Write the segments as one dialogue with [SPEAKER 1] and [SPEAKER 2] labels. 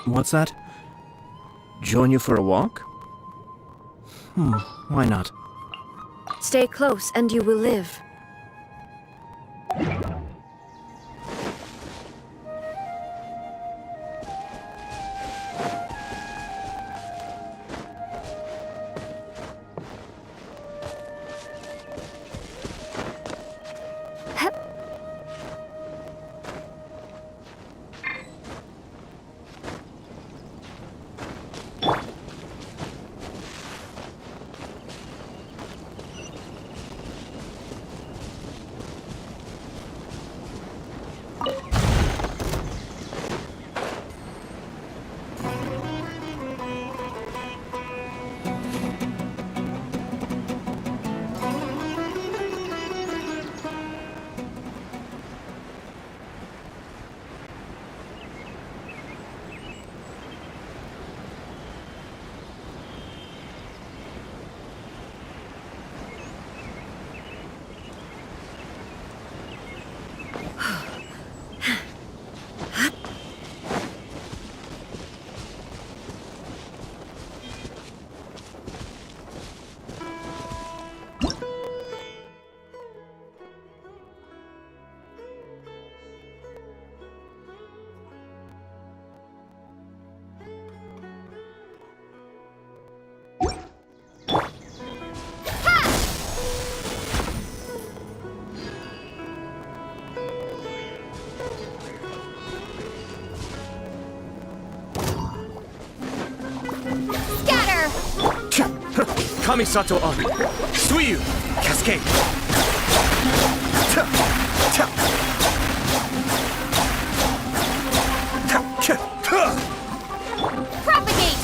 [SPEAKER 1] What's that? Join you for a walk? Why not?
[SPEAKER 2] Stay close and you will live.
[SPEAKER 1] Kamisato on. Suyu! Cascade!
[SPEAKER 2] Propagate!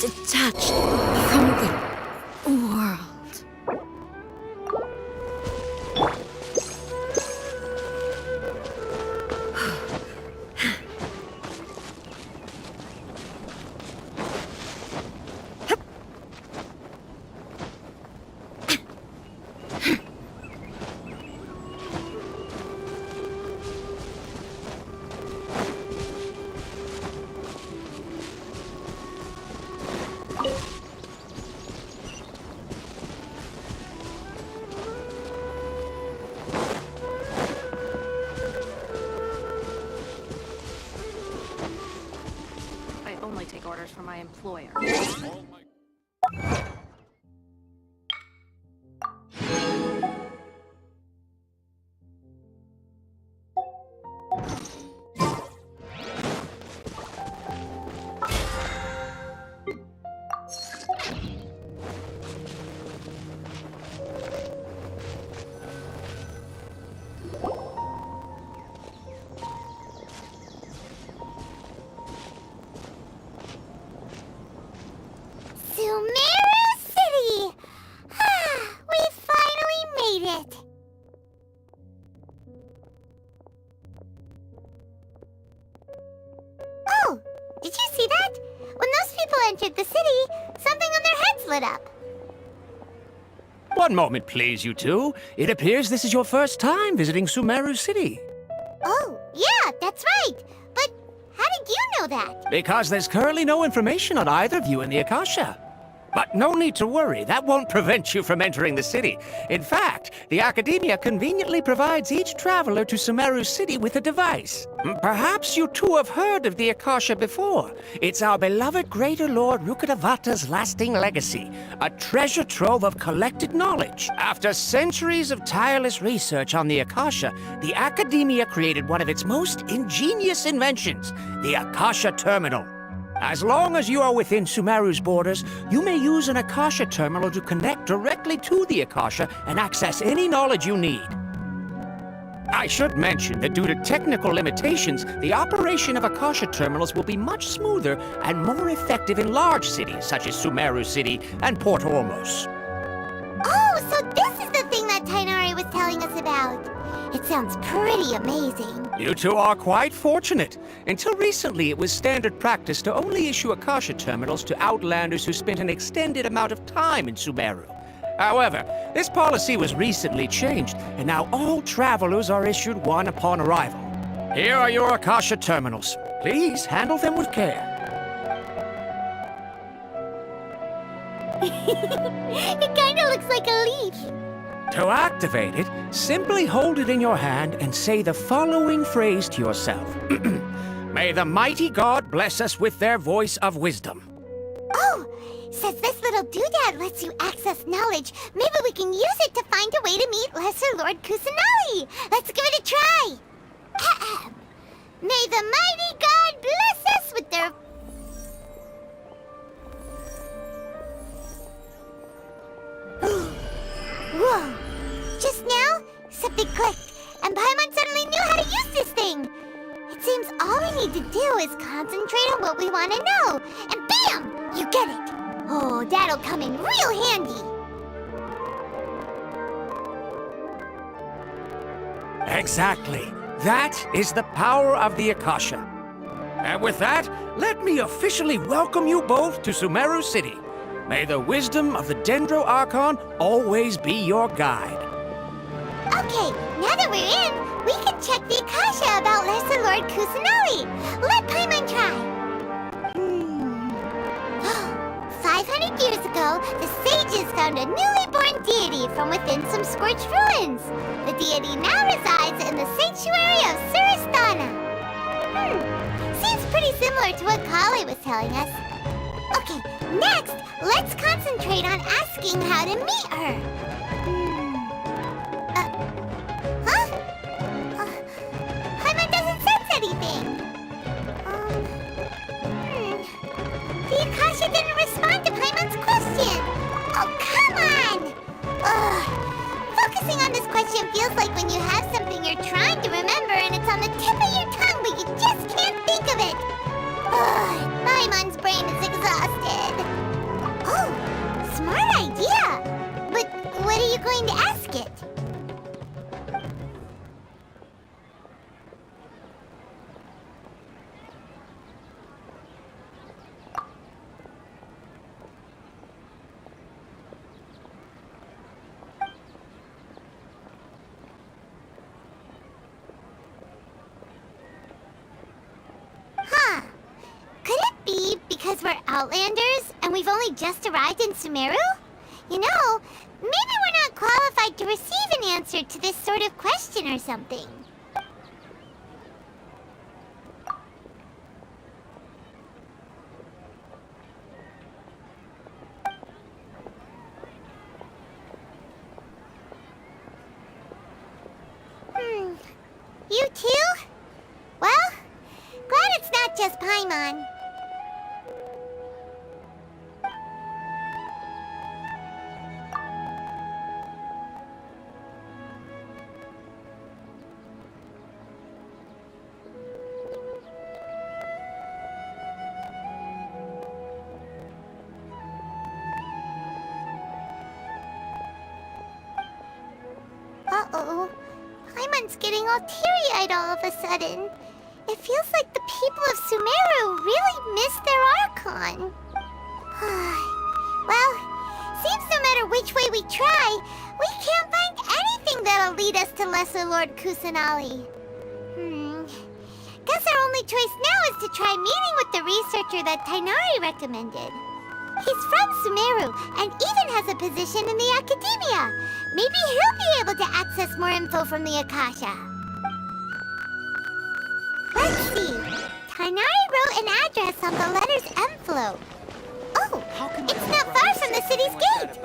[SPEAKER 2] Detached from the world.
[SPEAKER 3] I only take orders from my employer.
[SPEAKER 4] Sumeru City! We finally made it! Oh, did you see that? When those people entered the city, something on their heads lit up.
[SPEAKER 5] One moment, please, you two. It appears this is your first time visiting Sumeru City.
[SPEAKER 4] Oh, yeah, that's right. But how did you know that?
[SPEAKER 5] Because there's currently no information on either of you in the Akasha. But no need to worry, that won't prevent you from entering the city. In fact, the Academia conveniently provides each traveler to Sumeru City with a device. Perhaps you too have heard of the Akasha before. It's our beloved Greater Lord Rukkhadevata's lasting legacy, a treasure trove of collected knowledge. After centuries of tireless research on the Akasha, the Academia created one of its most ingenious inventions, the Akasha Terminal. As long as you are within Sumeru's borders, you may use an Akasha terminal to connect directly to the Akasha and access any knowledge you need. I should mention that due to technical limitations, the operation of Akasha terminals will be much smoother and more effective in large cities such as Sumeru City and Port Ormos.
[SPEAKER 4] Oh, so this is the thing that Tainari was telling us about. It sounds pretty amazing.
[SPEAKER 5] You two are quite fortunate. Until recently, it was standard practice to only issue Akasha terminals to outlanders who spent an extended amount of time in Sumeru. However, this policy was recently changed, and now all travelers are issued one upon arrival. Here are your Akasha terminals. Please handle them with care.
[SPEAKER 4] It kinda looks like a leaf.
[SPEAKER 5] To activate it, simply hold it in your hand and say the following phrase to yourself. May the mighty God bless us with their voice of wisdom.
[SPEAKER 4] Oh, says this little doodad lets you access knowledge. Maybe we can use it to find a way to meet Lesser Lord Kusanali. Let's give it a try. Ahem. May the mighty God bless us with their... Whoa! Just now, something clicked, and Paimon suddenly knew how to use this thing. It seems all we need to do is concentrate on what we want to know, and bam! You get it. Oh, that'll come in real handy.
[SPEAKER 5] Exactly. That is the power of the Akasha. And with that, let me officially welcome you both to Sumeru City. May the wisdom of the Dendro Archon always be your guide.
[SPEAKER 4] Okay, now that we're in, we can check the Akasha about Lesser Lord Kusanali. Let Paimon try. 500 years ago, the sages found a newly born deity from within some scorched ruins. The deity now resides in the sanctuary of Suristana. Seems pretty similar to what Kali was telling us. Okay, next, let's concentrate on asking how to meet her. Paimon doesn't sense anything. The Akasha didn't respond to Paimon's question. Oh, come on! Focusing on this question feels like when you have something you're trying to remember and it's on the tip of your tongue, but you just can't think of it. Paimon's brain is exhausted. Oh, smart idea! But what are you going to ask it? Could it be because we're Outlanders and we've only just arrived in Sumeru? You know, maybe we're not qualified to receive an answer to this sort of question or something. You too? Well, glad it's not just Paimon. Uh-oh. Paimon's getting all teary-eyed all of a sudden. It feels like the people of Sumeru really miss their Archon. Well, seems no matter which way we try, we can't find anything that'll lead us to Lesser Lord Kusanali. Guess our only choice now is to try meeting with the researcher that Tainari recommended. He's from Sumeru and even has a position in the Academia. Maybe he'll be able to access more info from the Akasha. Let's see. Tainari wrote an address on the letter's envelope. Oh, it's not far from the city's gate.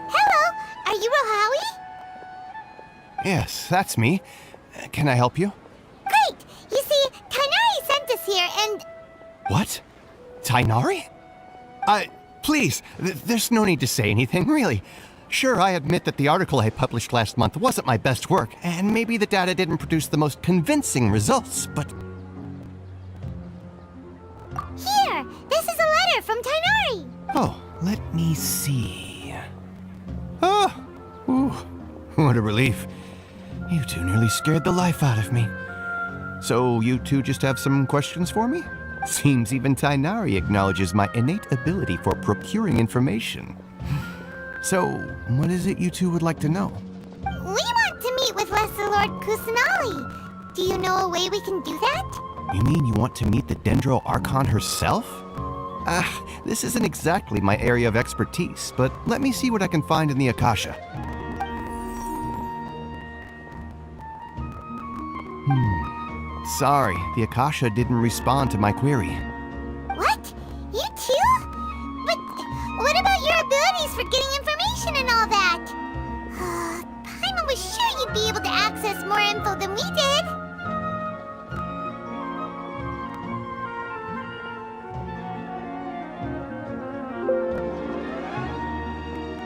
[SPEAKER 4] Hello, are you Rohawi?
[SPEAKER 6] Yes, that's me. Can I help you?
[SPEAKER 4] Great! You see, Tainari sent us here and...
[SPEAKER 6] What? Tainari? Please, there's no need to say anything, really. Sure, I admit that the article I published last month wasn't my best work, and maybe the data didn't produce the most convincing results, but...
[SPEAKER 4] Here! This is a letter from Tainari!
[SPEAKER 6] Oh, let me see... Oh! Ooh, what a relief. You two nearly scared the life out of me. So you two just have some questions for me? Seems even Tainari acknowledges my innate ability for procuring information. So, what is it you two would like to know?
[SPEAKER 4] We want to meet with Lesser Lord Kusanali. Do you know a way we can do that?
[SPEAKER 6] You mean you want to meet the Dendro Archon herself? This isn't exactly my area of expertise, but let me see what I can find in the Akasha. Sorry, the Akasha didn't respond to my query.
[SPEAKER 4] What? You too? But what about your abilities for getting information and all that? Paimon was sure you'd be able to access more info than we did.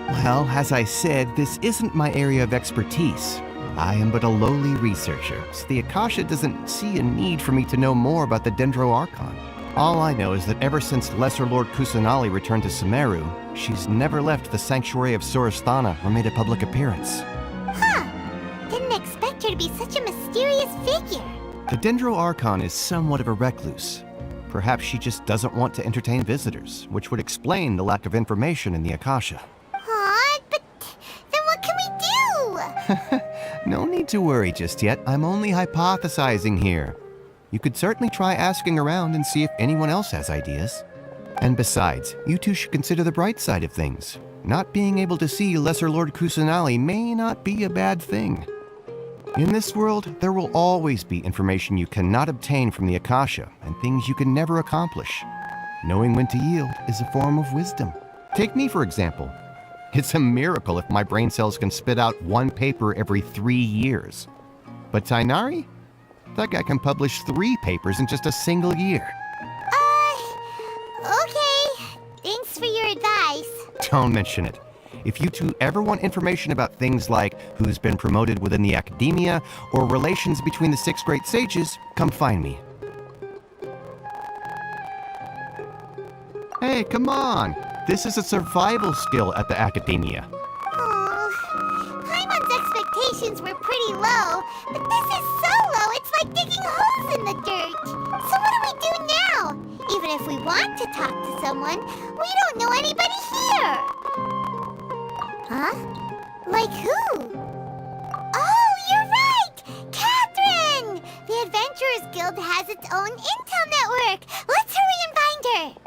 [SPEAKER 6] Well, as I said, this isn't my area of expertise. I am but a lowly researcher, so the Akasha doesn't see a need for me to know more about the Dendro Archon. All I know is that ever since Lesser Lord Kusanali returned to Sumeru, she's never left the Sanctuary of Sorasthana or made a public appearance.
[SPEAKER 4] Huh. Didn't expect her to be such a mysterious figure.
[SPEAKER 6] The Dendro Archon is somewhat of a recluse. Perhaps she just doesn't want to entertain visitors, which would explain the lack of information in the Akasha.
[SPEAKER 4] Aw, but then what can we do?
[SPEAKER 6] No need to worry just yet. I'm only hypothesizing here. You could certainly try asking around and see if anyone else has ideas. And besides, you two should consider the bright side of things. Not being able to see Lesser Lord Kusanali may not be a bad thing. In this world, there will always be information you cannot obtain from the Akasha and things you can never accomplish. Knowing when to yield is a form of wisdom. Take me, for example. It's a miracle if my brain cells can spit out one paper every 3 years. But Tainari? That guy can publish 3 papers in just a single year.
[SPEAKER 4] Okay. Thanks for your advice.
[SPEAKER 6] Don't mention it. If you two ever want information about things like who's been promoted within the Academia or relations between the 6 great sages, come find me. Hey, come on! This is a survival skill at the Academia.
[SPEAKER 4] Oh, Paimon's expectations were pretty low, but this is so low it's like digging holes in the dirt. So what do we do now? Even if we want to talk to someone, we don't know anybody here. Huh? Like who? Oh, you're right! Catherine! The Adventurers Guild has its own intel network. Let's hurry and find her.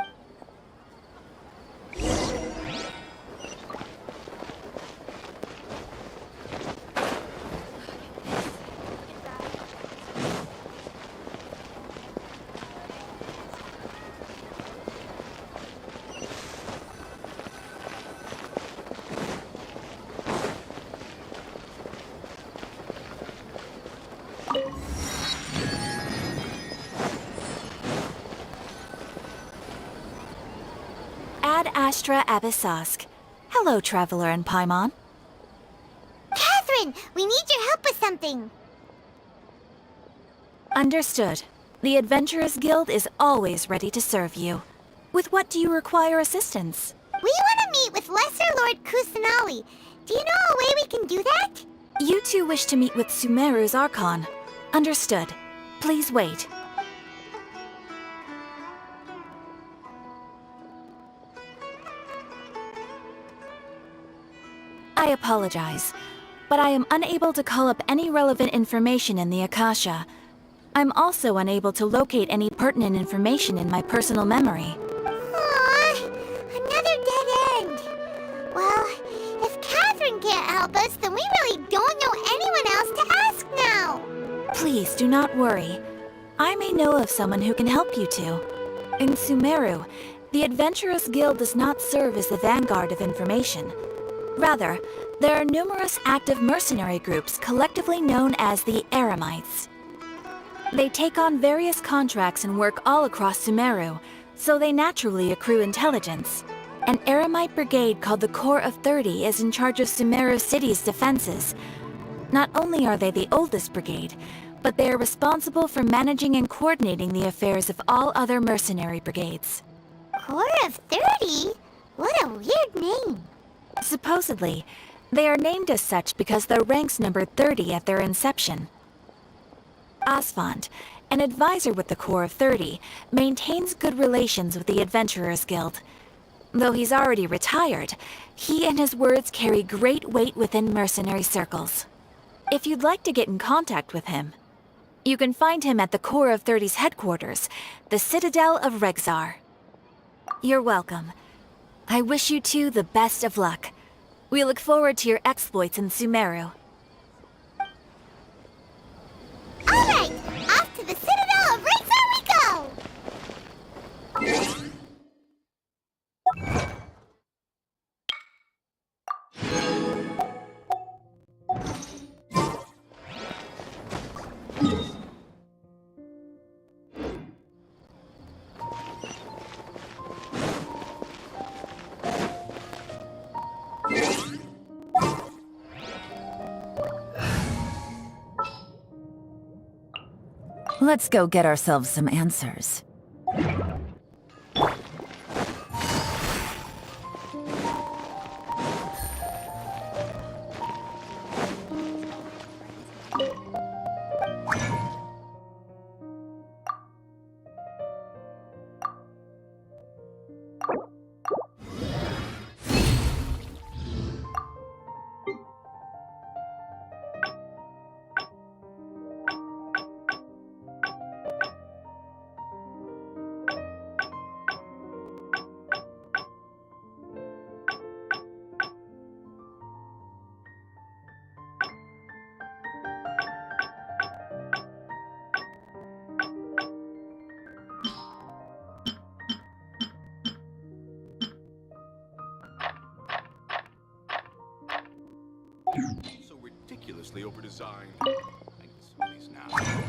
[SPEAKER 7] Ad Astra Abyssosk. Hello, Traveler and Paimon.
[SPEAKER 4] Catherine, we need your help with something.
[SPEAKER 7] Understood. The Adventurers Guild is always ready to serve you. With what do you require assistance?
[SPEAKER 4] We want to meet with Lesser Lord Kusanali. Do you know a way we can do that?
[SPEAKER 7] You two wish to meet with Sumeru's Archon. Understood. Please wait. I apologize, but I am unable to call up any relevant information in the Akasha. I'm also unable to locate any pertinent information in my personal memory.
[SPEAKER 4] Aw,
[SPEAKER 7] Please do not worry. I may know of someone who can help you two. In Sumeru, the Adventurers Guild does not serve as the vanguard of information. Rather, there are numerous active mercenary groups collectively known as the Eremites. They take on various contracts and work all across Sumeru, so they naturally accrue intelligence. An Eremite brigade called the Corps of 30 is in charge of Sumeru City's defenses. Not only are they the oldest brigade, but they are responsible for managing and coordinating the affairs of all other mercenary brigades.
[SPEAKER 4] Corps of 30? What a weird name.
[SPEAKER 7] Supposedly, they are named as such because their ranks numbered 30 at their inception. Asfand, an advisor with the Corps of 30, maintains good relations with the Adventurers Guild. Though he's already retired, he and his words carry great weight within mercenary circles. If you'd like to get in contact with him, you can find him at the Corps of 30's headquarters, the Citadel of Rexar. You're welcome. I wish you two the best of luck. We look forward to your exploits in Sumeru.
[SPEAKER 4] Alright, off to the Citadel of Rexar we go!
[SPEAKER 8] Let's go get ourselves some answers.
[SPEAKER 9] So ridiculously overdesigned. I need some of these now.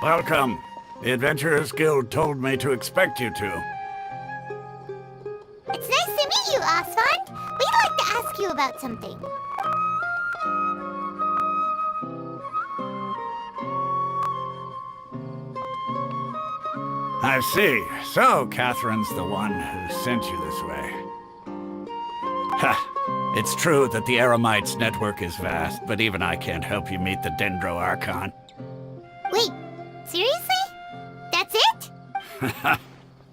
[SPEAKER 10] Welcome. The Adventurers Guild told me to expect you two.
[SPEAKER 4] It's nice to meet you, Osvald. We'd like to ask you about something.
[SPEAKER 10] I see. So, Catherine's the one who sent you this way. Ha! It's true that the Eremites network is vast, but even I can't help you meet the Dendro Archon.
[SPEAKER 4] Wait, seriously? That's it?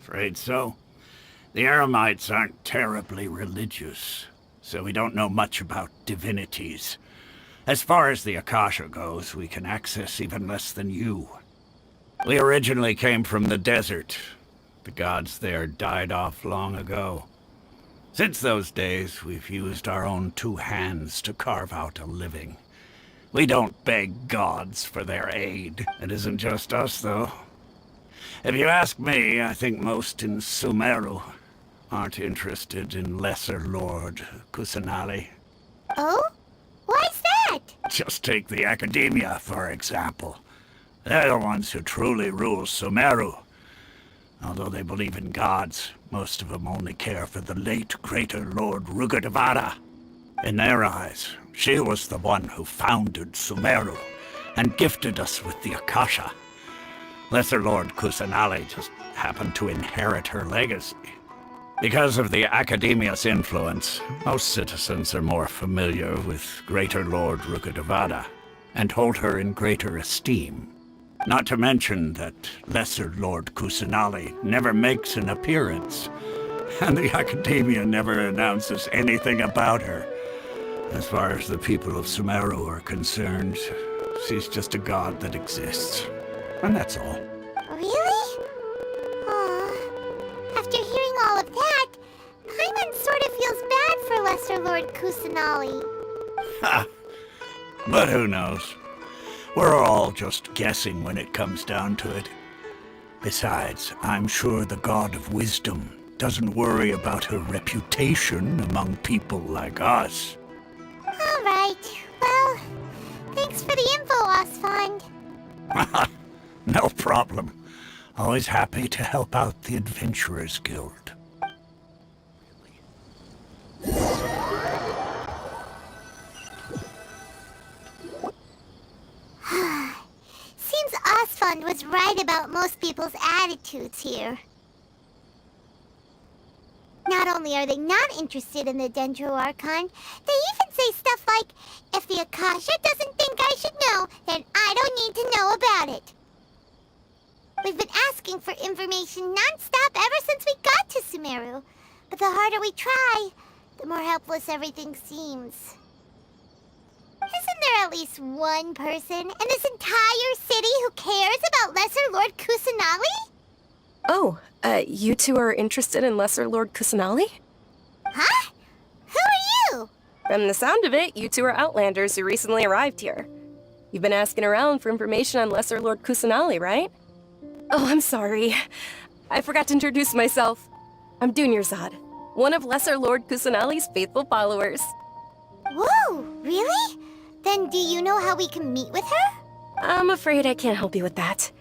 [SPEAKER 10] Afraid so. The Eremites aren't terribly religious, so we don't know much about divinities. As far as the Akasha goes, we can access even less than you. We originally came from the desert. The gods there died off long ago. Since those days, we've used our own two hands to carve out a living. We don't beg gods for their aid. It isn't just us, though. If you ask me, I think most in Sumeru aren't interested in Lesser Lord Kusanali.
[SPEAKER 4] Oh? Why's that?
[SPEAKER 10] Just take the Academia, for example. They're the ones who truly rule Sumeru. Although they believe in gods, most of them only care for the late Greater Lord Rugadavara. In their eyes, she was the one who founded Sumeru and gifted us with the Akasha. Lesser Lord Kusanali just happened to inherit her legacy. Because of the Academia's influence, most citizens are more familiar with Greater Lord Rugadavara and hold her in greater esteem. Not to mention that Lesser Lord Kusanali never makes an appearance, and the Academia never announces anything about her. As far as the people of Sumeru are concerned, she's just a god that exists. And that's all.
[SPEAKER 4] Really? Aw. After hearing all of that, Paimon sort of feels bad for Lesser Lord Kusanali.
[SPEAKER 10] Ha! But who knows? We're all just guessing when it comes down to it. Besides, I'm sure the God of Wisdom doesn't worry about her reputation among people like us.
[SPEAKER 4] All right. Well, thanks for the info, Osvald.
[SPEAKER 10] No problem. Always happy to help out the Adventurers Guild.
[SPEAKER 4] Seems Osvald was right about most people's attitudes here. Not only are they not interested in the Dendro Archon, they even say stuff like, if the Akasha doesn't think I should know, then I don't need to know about it. We've been asking for information non-stop ever since we got to Sumeru. But the harder we try, the more helpless everything seems. Isn't there at least one person in this entire city who cares about Lesser Lord Kusanali?
[SPEAKER 11] Oh, you two are interested in Lesser Lord Kusanali?
[SPEAKER 4] Huh? Who are you?
[SPEAKER 11] From the sound of it, you two are Outlanders who recently arrived here. You've been asking around for information on Lesser Lord Kusanali, right? Oh, I'm sorry. I forgot to introduce myself. I'm Dunyarzad, one of Lesser Lord Kusanali's faithful followers.
[SPEAKER 4] Whoa, really? Then do you know how we can meet with her?
[SPEAKER 11] I'm afraid I can't help you with that.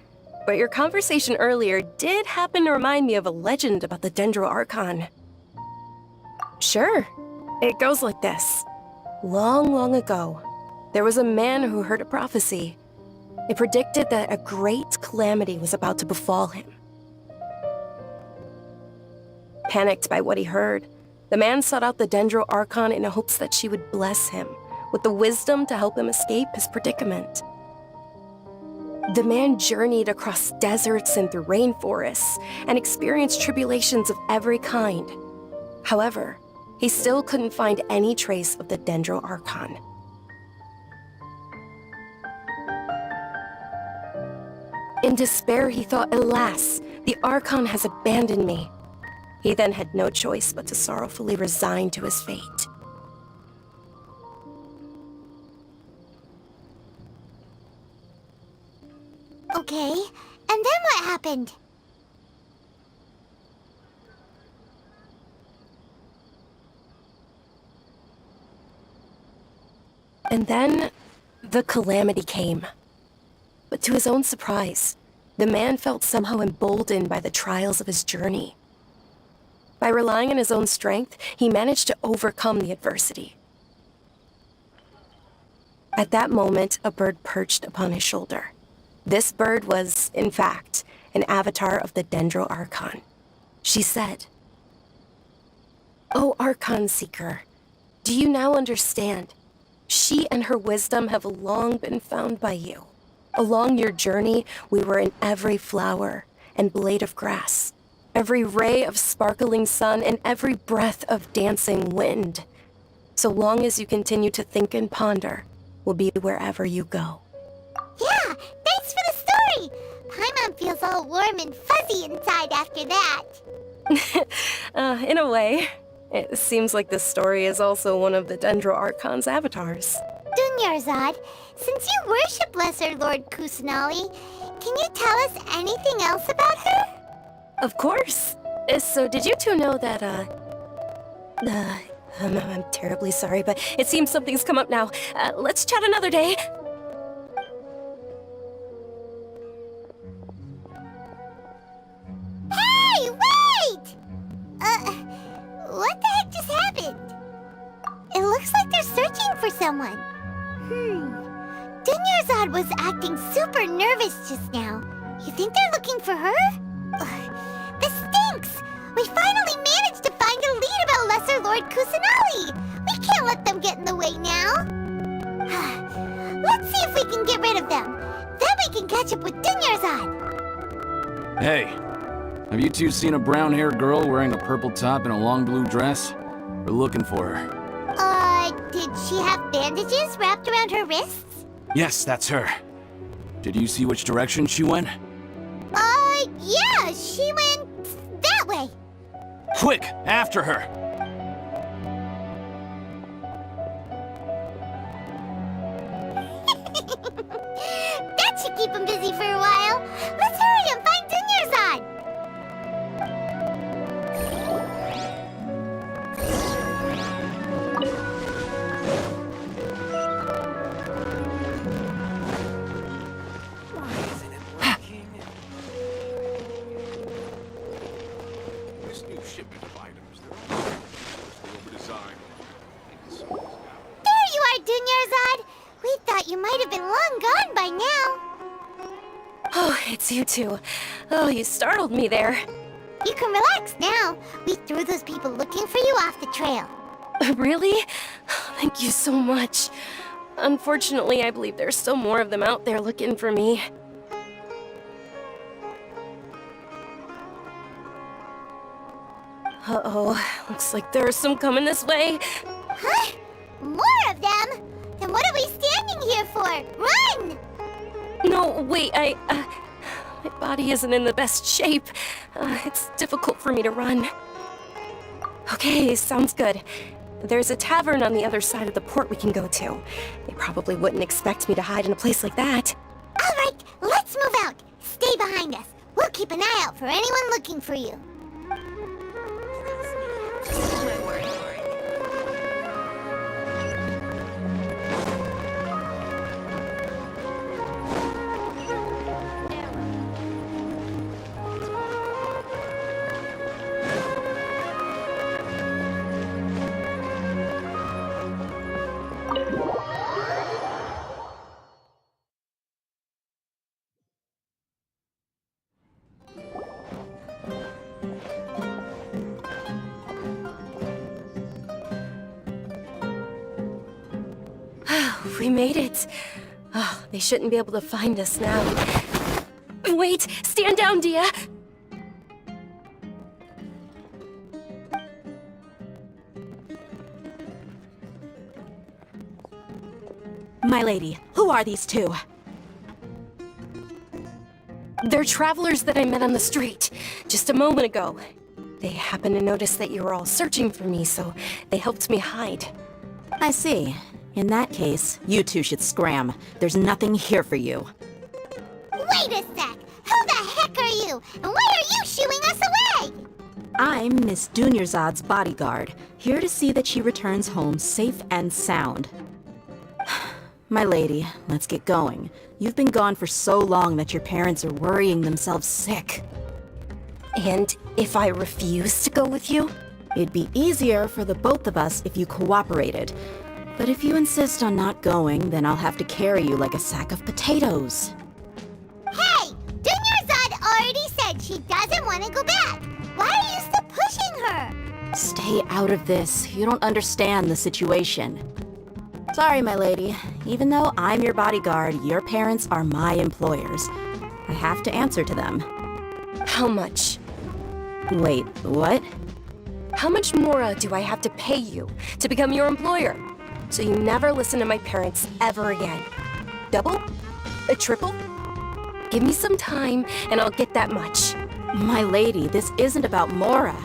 [SPEAKER 11] But your conversation earlier did happen to remind me of a legend about the Dendro Archon. Sure. It goes like this. Long, long ago, there was a man who heard a prophecy. It predicted that a great calamity was about to befall him. Panicked by what he heard, the man sought out the Dendro Archon in hopes that she would bless him with the wisdom to help him escape his predicament. The man journeyed across deserts and through rainforests and experienced tribulations of every kind. However, he still couldn't find any trace of the Dendro Archon. In despair, he thought, alas, the Archon has abandoned me. He then had no choice but to sorrowfully resign to his fate.
[SPEAKER 4] Okay, and then what happened?
[SPEAKER 11] And then, the calamity came. But to his own surprise, The man felt somehow emboldened by the trials of his journey. By relying on his own strength, he managed to overcome the adversity. At that moment, a bird perched upon his shoulder. This bird was, in fact, an avatar of the Dendro Archon. She said, "O Archon Seeker, do you now understand? She and her wisdom have long been found by you. Along your journey, we were in every flower and blade of grass, every ray of sparkling sun, and every breath of dancing wind. So long as you continue to think and ponder, we'll be wherever you go."
[SPEAKER 4] Yeah, thanks for the story! Paimon feels all warm and fuzzy inside after that.
[SPEAKER 11] In a way. It seems like this story is also one of the Dendro Archon's avatars.
[SPEAKER 4] Dunyarzad, since you worship Lesser Lord Kusanali, can you tell us anything else about her?
[SPEAKER 11] Of course. So did you two know that, I'm terribly sorry, but it seems something's come up now. Let's chat another day.
[SPEAKER 4] Hey, wait! What the heck just happened? It looks like they're searching for someone. Dunyarzad was acting super nervous just now. You think they're looking for her? Ugh, this stinks! We finally managed to find a lead about Lesser Lord Kusanali! We can't let them get in the way now! Let's see if we can get rid of them. Then we can catch up with Dunyarzad!
[SPEAKER 1] Hey, have you two seen a brown-haired girl wearing a purple top and a long blue dress? We're looking for her.
[SPEAKER 4] Did she have bandages wrapped around her wrists?
[SPEAKER 1] Yes, that's her. Did you see which direction she went?
[SPEAKER 4] Yeah, she went that way.
[SPEAKER 1] Quick, after her!
[SPEAKER 4] That should keep him busy for a while. Let's hurry and find Dunyarzad.
[SPEAKER 9] This new shipment of items, they're all over-designed.
[SPEAKER 4] There you are, Dunyarzad. We thought you might have been long gone by now.
[SPEAKER 11] Oh, it's you two. Oh, you startled me there.
[SPEAKER 4] You can relax now. We threw those people looking for you off the trail.
[SPEAKER 11] Really? Thank you so much. Unfortunately, I believe there's still more of them out there looking for me. Uh-oh, looks like there are some coming this way.
[SPEAKER 4] Huh? More of them? Then what are we standing here for? Run!
[SPEAKER 11] No, wait, my body isn't in the best shape. It's difficult for me to run. Okay, sounds good. There's a tavern on the other side of the port we can go to. They probably wouldn't expect me to hide in a place like that.
[SPEAKER 4] All right, let's move out. Stay behind us. We'll keep an eye out for anyone looking for you.
[SPEAKER 11] We made it. Oh, they shouldn't be able to find us now. Wait! Stand down, Dia!
[SPEAKER 7] My lady, who are these two?
[SPEAKER 11] They're travelers that I met on the street just a moment ago. They happened to notice that you were all searching for me, so they helped me hide.
[SPEAKER 7] I see. In that case, you two should scram. There's nothing here for you.
[SPEAKER 4] Wait a sec! Who the heck are you? And why are you shooing us away?
[SPEAKER 7] I'm Miss Dunyarzad's bodyguard, here to see that she returns home safe and sound.
[SPEAKER 12] My lady, let's get going. You've been gone for so long that your parents are worrying themselves sick.
[SPEAKER 11] And if I refuse to go with you?
[SPEAKER 12] It'd be easier for the both of us if you cooperated. But if you insist on not going, then I'll have to carry you like a sack of potatoes.
[SPEAKER 4] Hey! Dunyarzad already said she doesn't want to go back. Why are you still pushing her?
[SPEAKER 12] Stay out of this. You don't understand the situation. Sorry, my lady. Even though I'm your bodyguard, your parents are my employers. I have to answer to them.
[SPEAKER 11] How much?
[SPEAKER 12] Wait, what?
[SPEAKER 11] How much more do I have to pay you to become your employer? So you never listen to my parents ever again. Double? A triple? Give me some time and I'll get that much.
[SPEAKER 12] My lady, this isn't about Mora.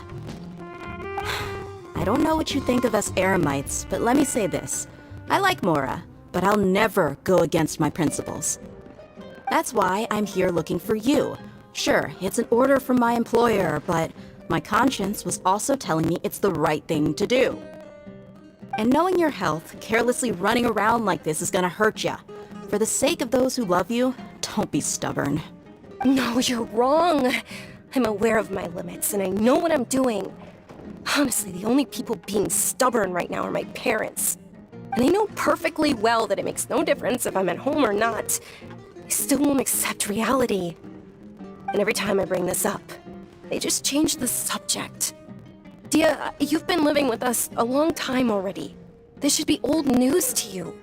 [SPEAKER 12] I don't know what you think of us Eremites, but let me say this. I like Mora, but I'll never go against my principles. That's why I'm here looking for you. Sure, it's an order from my employer, but my conscience was also telling me it's the right thing to do. And knowing your health, carelessly running around like this is gonna hurt ya. For the sake of those who love you, don't be stubborn.
[SPEAKER 11] No, you're wrong. I'm aware of my limits and I know what I'm doing. Honestly, the only people being stubborn right now are my parents. And they know perfectly well that it makes no difference if I'm at home or not. They still won't accept reality. And every time I bring this up, they just change the subject. Dia, you've been living with us a long time already. This should be old news to you.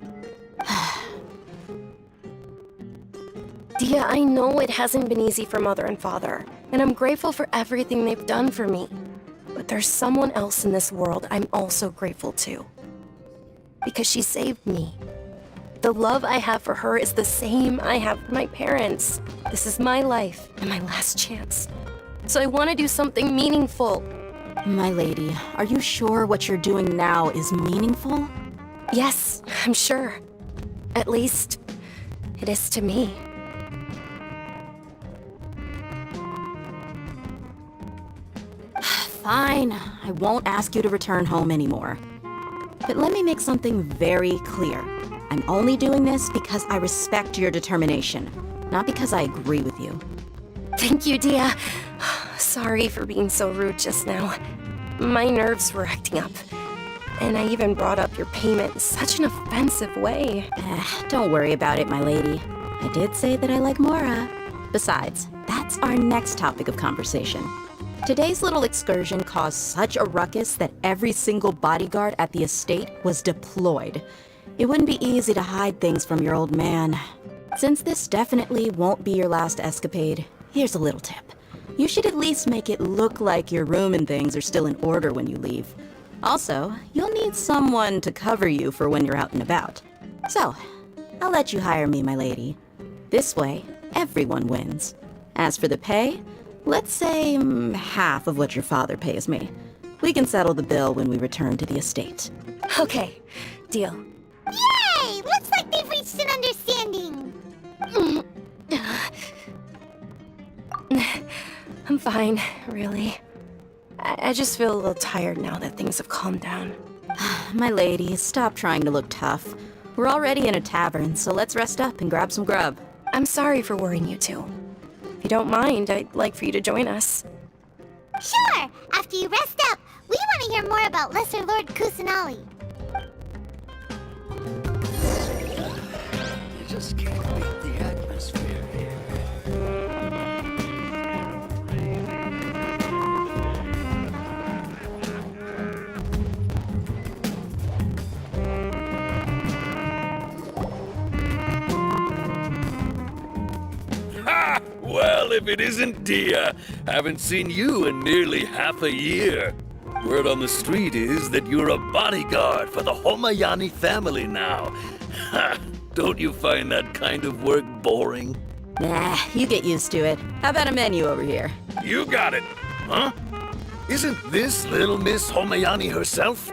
[SPEAKER 11] Dia, I know it hasn't been easy for Mother and Father, and I'm grateful for everything they've done for me. But there's someone else in this world I'm also grateful to. Because she saved me. The love I have for her is the same I have for my parents. This is my life and my last chance. So I want to do something meaningful.
[SPEAKER 12] My lady, are you sure what you're doing now is meaningful?
[SPEAKER 11] Yes, I'm sure. At least, it is to me.
[SPEAKER 12] Fine, I won't ask you to return home anymore. But let me make something very clear. I'm only doing this because I respect your determination, not because I agree with you.
[SPEAKER 11] Thank you, Dia. Sorry for being so rude just now. My nerves were acting up. And I even brought up your payment in such an offensive way.
[SPEAKER 12] Don't worry about it, my lady. I did say that I like Mora. Besides, that's our next topic of conversation. Today's little excursion caused such a ruckus that every single bodyguard at the estate was deployed. It wouldn't be easy to hide things from your old man. Since this definitely won't be your last escapade, here's a little tip. You should at least make it look like your room and things are still in order when you leave. Also, you'll need someone to cover you for when you're out and about. So, I'll let you hire me, my lady. This way, everyone wins. As for the pay, let's say half of what your father pays me. We can settle the bill when we return to the estate.
[SPEAKER 11] Okay, deal.
[SPEAKER 4] Yay! Looks like they've reached an understanding.
[SPEAKER 11] I'm fine, really. I just feel a little tired now that things have calmed down.
[SPEAKER 12] My lady, stop trying to look tough. We're already in a tavern, so let's rest up and grab some grub.
[SPEAKER 11] I'm sorry for worrying you two. If you don't mind, I'd like for you to join us.
[SPEAKER 4] Sure! After you rest up, we want to hear more about Lesser Lord Kusanali.
[SPEAKER 5] You just can't beat the atmosphere here.
[SPEAKER 9] Ha! Well, if it isn't Dia, haven't seen you in nearly half a year. Word on the street is that you're a bodyguard for the Homayani family now. Ha! Don't you find that kind of work boring?
[SPEAKER 12] Nah, you get used to it. How about a menu over here?
[SPEAKER 9] You got it. Huh? Isn't this little Miss Homayani herself?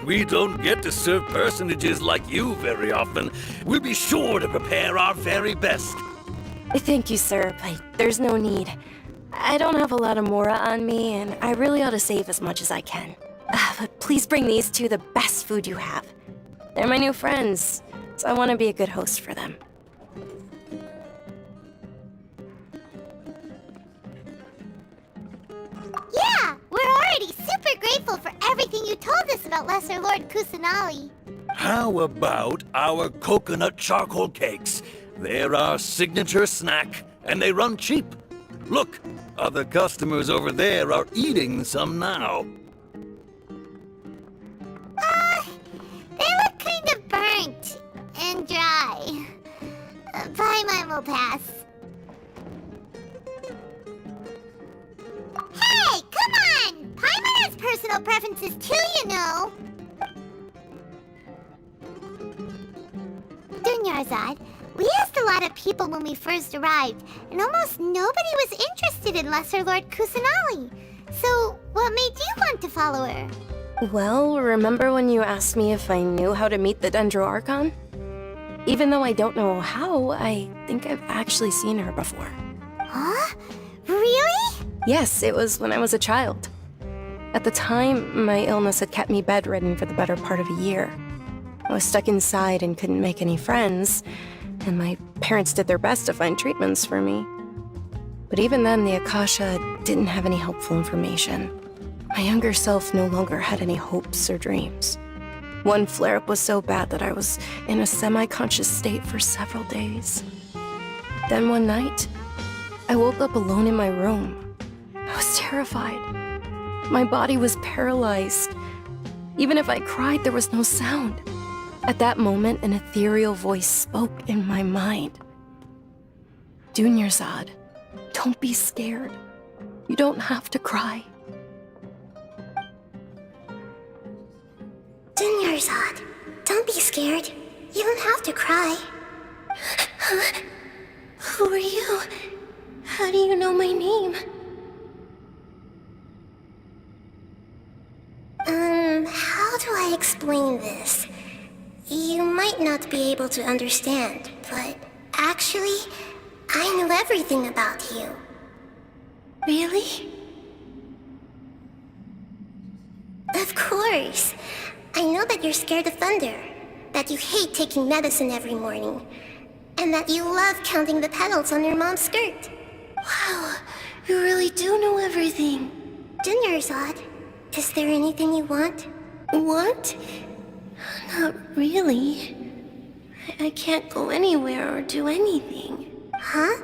[SPEAKER 9] We don't get to serve personages like you very often. We'll be sure to prepare our very best.
[SPEAKER 11] Thank you, sir, but there's no need. I don't have a lot of Mora on me, and I really ought to save as much as I can. But please bring these two the best food you have. They're my new friends. so I want to be a good host for them.
[SPEAKER 4] Yeah, we're already super grateful for everything you told us about Lesser Lord Kusanali.
[SPEAKER 9] How about our coconut charcoal cakes? They're our signature snack, and they run cheap. Look, other customers over there are eating some now.
[SPEAKER 4] They look kind of burnt and dry. Paimon will pass. Hey, come on! Paimon has personal preferences too, you know. Dunyarzad, we asked a lot of people when we first arrived, and almost nobody was interested in Lesser Lord Kusanali. So, what made you want to follow her?
[SPEAKER 11] Well, remember when you asked me if I knew how to meet the Dendro Archon? Even though I don't know how, I think I've actually seen her before.
[SPEAKER 4] Huh? Really?
[SPEAKER 11] Yes, it was when I was a child. At the time, my illness had kept me bedridden for the better part of a year. I was stuck inside and couldn't make any friends, and my parents did their best to find treatments for me. But even then, the Akasha didn't have any helpful information. My younger self no longer had any hopes or dreams. One flare-up was so bad that I was in a semi-conscious state for several days. Then one night, I woke up alone in my room. I was terrified. My body was paralyzed. Even if I cried, there was no sound. At that moment, an ethereal voice spoke in my mind. Dunyarzad, don't be scared. You don't have to cry.
[SPEAKER 4] Dunyarzad, don't be scared. You don't have to cry. Huh? Who are you? How do you know my name? How do I explain this? You might not be able to understand, but actually, I know everything about you. Really? Of course. I know that you're scared of thunder, that you hate taking medicine every morning, and that you love counting the petals on your mom's skirt. Wow, you really do know everything. Dunyarzad, is there anything you want? Want? Not really. I can't go anywhere or do anything. Huh?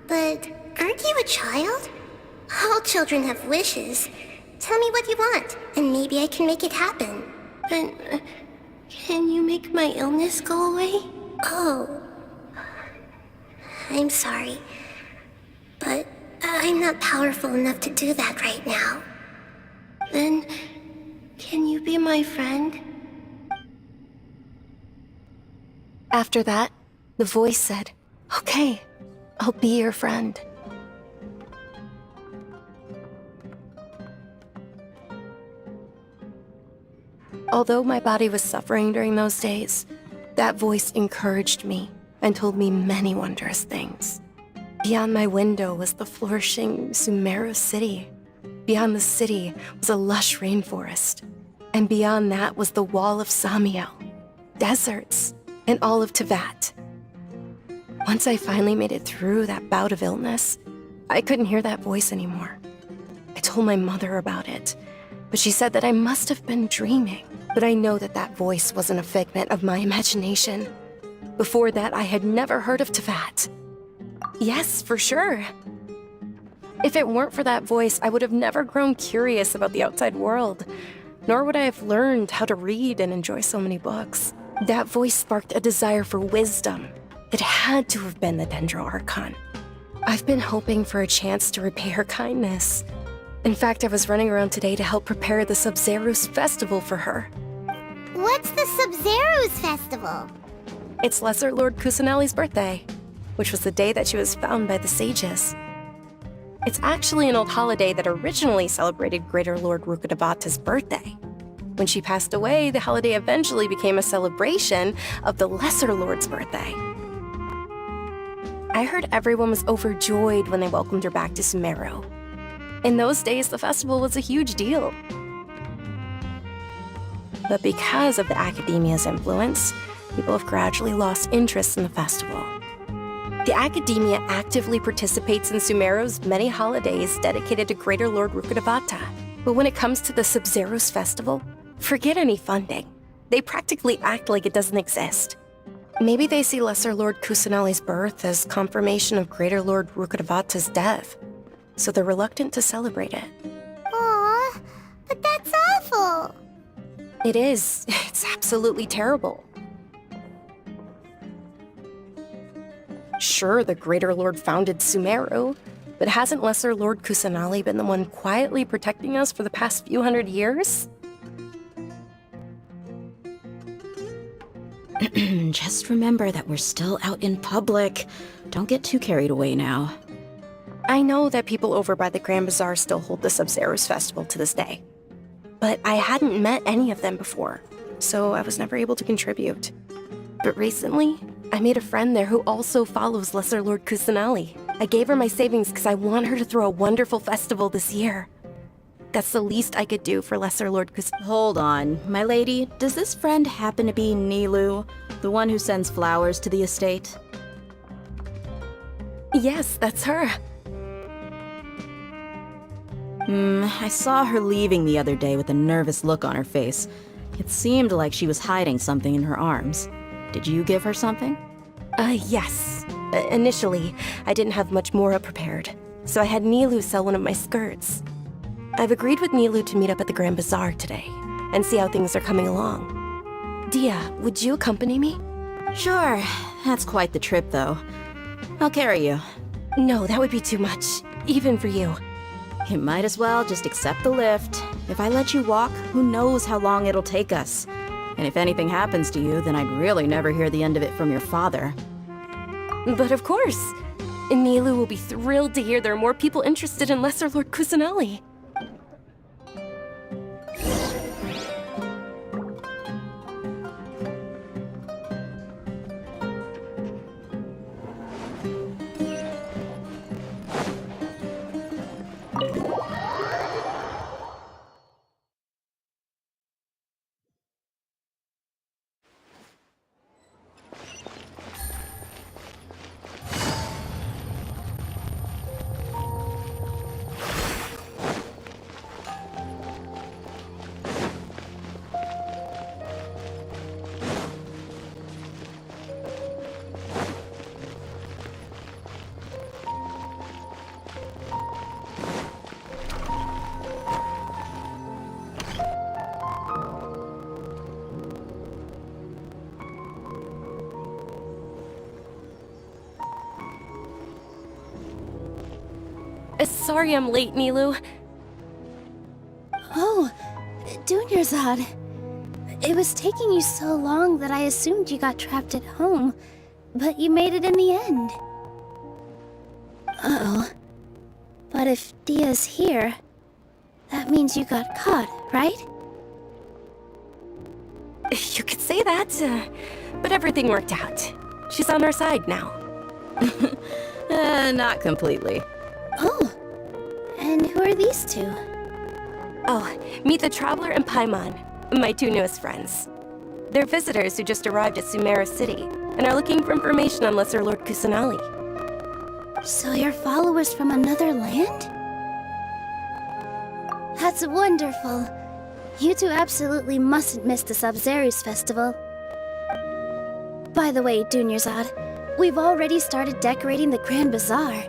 [SPEAKER 4] But aren't you a child? All children have wishes. Tell me what you want, and maybe I can make it happen. But can you make my illness go away? Oh. I'm sorry. But I'm not powerful enough to do that right now. Then, can you be my friend?
[SPEAKER 11] After that, the voice said, "Okay, I'll be your friend." Although my body was suffering during those days, that voice encouraged me and told me many wondrous things. Beyond my window was the flourishing Sumeru city. Beyond the city was a lush rainforest. And beyond that was the wall of Samiel, deserts, and all of Tevat. Once I finally made it through that bout of illness, I couldn't hear that voice anymore. I told my mother about it, but she said that I must have been dreaming. But I know that that voice wasn't a figment of my imagination. Before that, I had never heard of Tevat. Yes, for sure. If it weren't for that voice, I would have never grown curious about the outside world, nor would I have learned how to read and enjoy so many books. That voice sparked a desire for wisdom. It had to have been the Dendro Archon. I've been hoping for a chance to repay her kindness. In fact, I was running around today to help prepare the Sub-Zerus festival for her.
[SPEAKER 4] What's the Sub-Zerus festival?
[SPEAKER 11] It's Lesser Lord Kusanali's birthday, which was the day that she was found by the sages. It's actually an old holiday that originally celebrated Greater Lord Rukkhadevata's birthday. When she passed away, the holiday eventually became a celebration of the Lesser Lord's birthday. I heard everyone was overjoyed when they welcomed her back to Sumeru. In those days, the festival was a huge deal. But because of the Academia's influence, people have gradually lost interest in the festival. The Academia actively participates in Sumeru's many holidays dedicated to Greater Lord Rukkhadevata. But when it comes to the Sub-Zero's festival, forget any funding. They practically act like it doesn't exist. Maybe they see Lesser Lord Kusanali's birth as confirmation of Greater Lord Rukkhadevata's death, so they're reluctant to celebrate it.
[SPEAKER 4] Aw, but that's awful.
[SPEAKER 11] It is. It's absolutely terrible. Sure, the Greater Lord founded Sumeru, but hasn't Lesser Lord Kusanali been the one quietly protecting us for the past few hundred years?
[SPEAKER 12] Just remember that we're still out in public. Don't get too carried away now.
[SPEAKER 11] I know that people over by the Grand Bazaar still hold the Sub-Zero's festival to this day. But I hadn't met any of them before, so I was never able to contribute. But recently, I made a friend there who also follows Lesser Lord Kusanali. I gave her my savings because I want her to throw a wonderful festival this year. That's the least I could do for Lesser Lord Kusanali.
[SPEAKER 12] Hold on, my lady. Does this friend happen to be Nilu, the one who sends flowers to the estate?
[SPEAKER 11] Yes, that's her.
[SPEAKER 12] I saw her leaving the other day with a nervous look on her face. It seemed like she was hiding something in her arms. Did you give her something?
[SPEAKER 11] Yes. Initially, I didn't have much Mora prepared, so I had Nilu sell one of my skirts. I've agreed with Nilu to meet up at the Grand Bazaar today, and see how things are coming along. Dia, would you accompany me?
[SPEAKER 12] Sure. That's quite the trip, though. I'll carry you.
[SPEAKER 11] No, that would be too much, even for you.
[SPEAKER 12] You might as well just accept the lift. If I let you walk, who knows how long it'll take us. And if anything happens to you, then I'd really never hear the end of it from your father.
[SPEAKER 11] But of course. Nilu will be thrilled to hear there are more people interested in Lesser Lord Kusanali. Sorry I'm late, Nilu.
[SPEAKER 13] Oh, Dunyarzad. It was taking you so long that I assumed you got trapped at home, but you made it in the end. Uh-oh. But if Dia's here, that means you got caught, right?
[SPEAKER 11] You could say that, but everything worked out. She's on our side now.
[SPEAKER 12] Not completely.
[SPEAKER 13] Oh, and who are these two?
[SPEAKER 11] Oh, meet the Traveler and Paimon, my two newest friends. They're visitors who just arrived at Sumeru City and are looking for information on Lesser Lord Kusanali.
[SPEAKER 13] So you're followers from another land? That's wonderful. You two absolutely mustn't miss the Sub-Zero's festival. By the way, Dunyarzad, we've already started decorating the Grand Bazaar.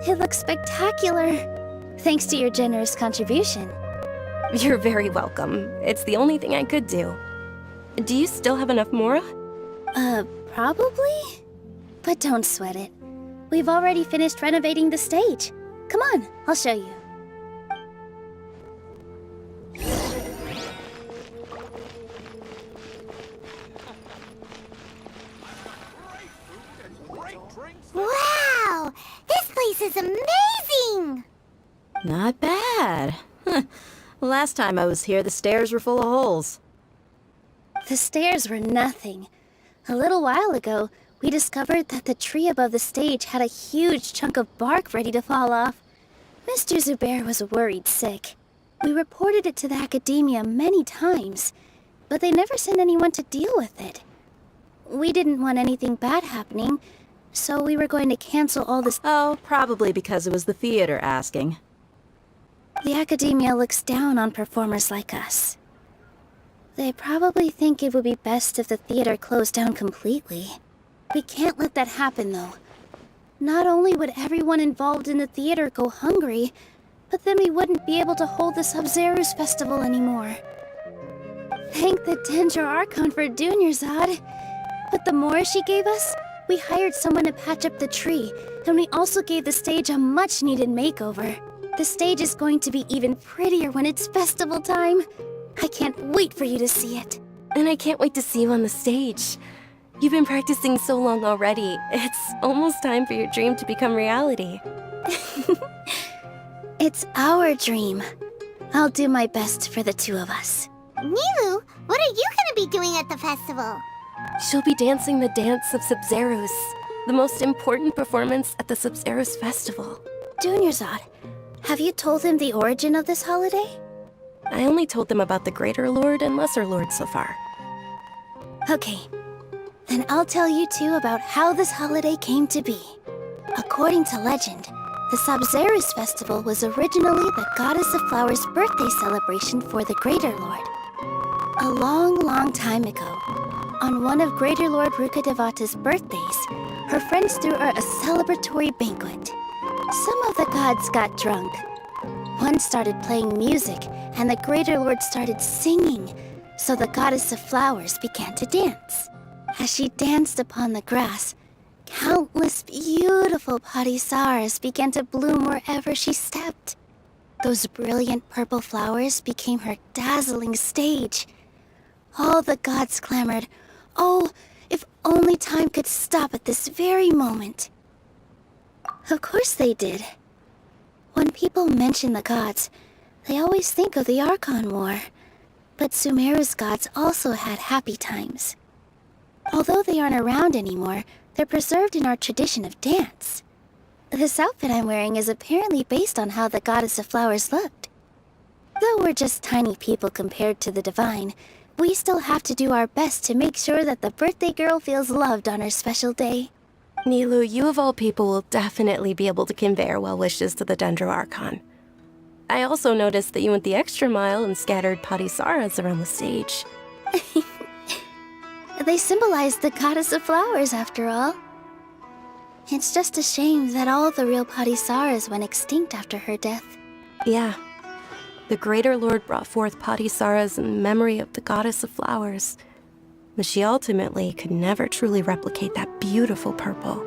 [SPEAKER 13] It looks spectacular. Thanks to your generous contribution.
[SPEAKER 11] You're very welcome. It's the only thing I could do. Do you still have enough Mora?
[SPEAKER 13] Probably? But don't sweat it. We've already finished renovating the stage. Come on, I'll show you.
[SPEAKER 4] Wow! This place is amazing!
[SPEAKER 12] Not bad. Last time I was here, the stairs were full of holes.
[SPEAKER 13] The stairs were nothing. A little while ago, we discovered that the tree above the stage had a huge chunk of bark ready to fall off. Mr. Zubair was worried sick. We reported it to the Academia many times, but they never sent anyone to deal with it. We didn't want anything bad happening, so we were going to cancel all this.
[SPEAKER 12] Oh, probably because it was the theater asking.
[SPEAKER 13] The Academia looks down on performers like us. They probably think it would be best if the theater closed down completely. We can't let that happen, though. Not only would everyone involved in the theater go hungry, but then we wouldn't be able to hold the Sub-Zero's festival anymore. Thank the Dendro Archon for Dunyarzad. But the more she gave us, we hired someone to patch up the tree, and we also gave the stage a much-needed makeover. The stage is going to be even prettier when it's festival time. I can't wait for you to see it.
[SPEAKER 11] And I can't wait to see you on the stage. You've been practicing so long already. It's almost time for your dream to become reality.
[SPEAKER 13] It's our dream. I'll do my best for the two of us.
[SPEAKER 4] Nilu, what are you gonna be doing at the festival?
[SPEAKER 11] She'll be dancing the dance of Sub-Zeros, the most important performance at the Sub-Zeros festival.
[SPEAKER 13] Dunyarzad, have you told him the origin of this holiday?
[SPEAKER 11] I only told them about the Greater Lord and Lesser Lord so far.
[SPEAKER 13] Okay, then I'll tell you two about how this holiday came to be. According to legend, the Sub-Zeros festival was originally the Goddess of Flowers' birthday celebration for the Greater Lord. A long, long time ago, on one of Greater Lord Rukkhadevata's birthdays, her friends threw her a celebratory banquet. Some of the gods got drunk. One started playing music, and the Greater Lord started singing, so the Goddess of Flowers began to dance. As she danced upon the grass, countless beautiful parisaras began to bloom wherever she stepped. Those brilliant purple flowers became her dazzling stage. All the gods clamored, "Oh, if only time could stop at this very moment." Of course they did. When people mention the gods, they always think of the Archon War. But Sumeru's gods also had happy times. Although they aren't around anymore, they're preserved in our tradition of dance. This outfit I'm wearing is apparently based on how the Goddess of Flowers looked. Though we're just tiny people compared to the Divine, we still have to do our best to make sure that the birthday girl feels loved on her special day.
[SPEAKER 11] Nilu, you of all people will definitely be able to convey our well wishes to the Dendro Archon. I also noticed that you went the extra mile and scattered parisaras around the stage.
[SPEAKER 13] They symbolize the Goddess of Flowers, after all. It's just a shame that all the real parisaras went extinct after her death.
[SPEAKER 11] Yeah. The Greater Lord brought forth parisaras in memory of the Goddess of Flowers. But she ultimately could never truly replicate that beautiful purple.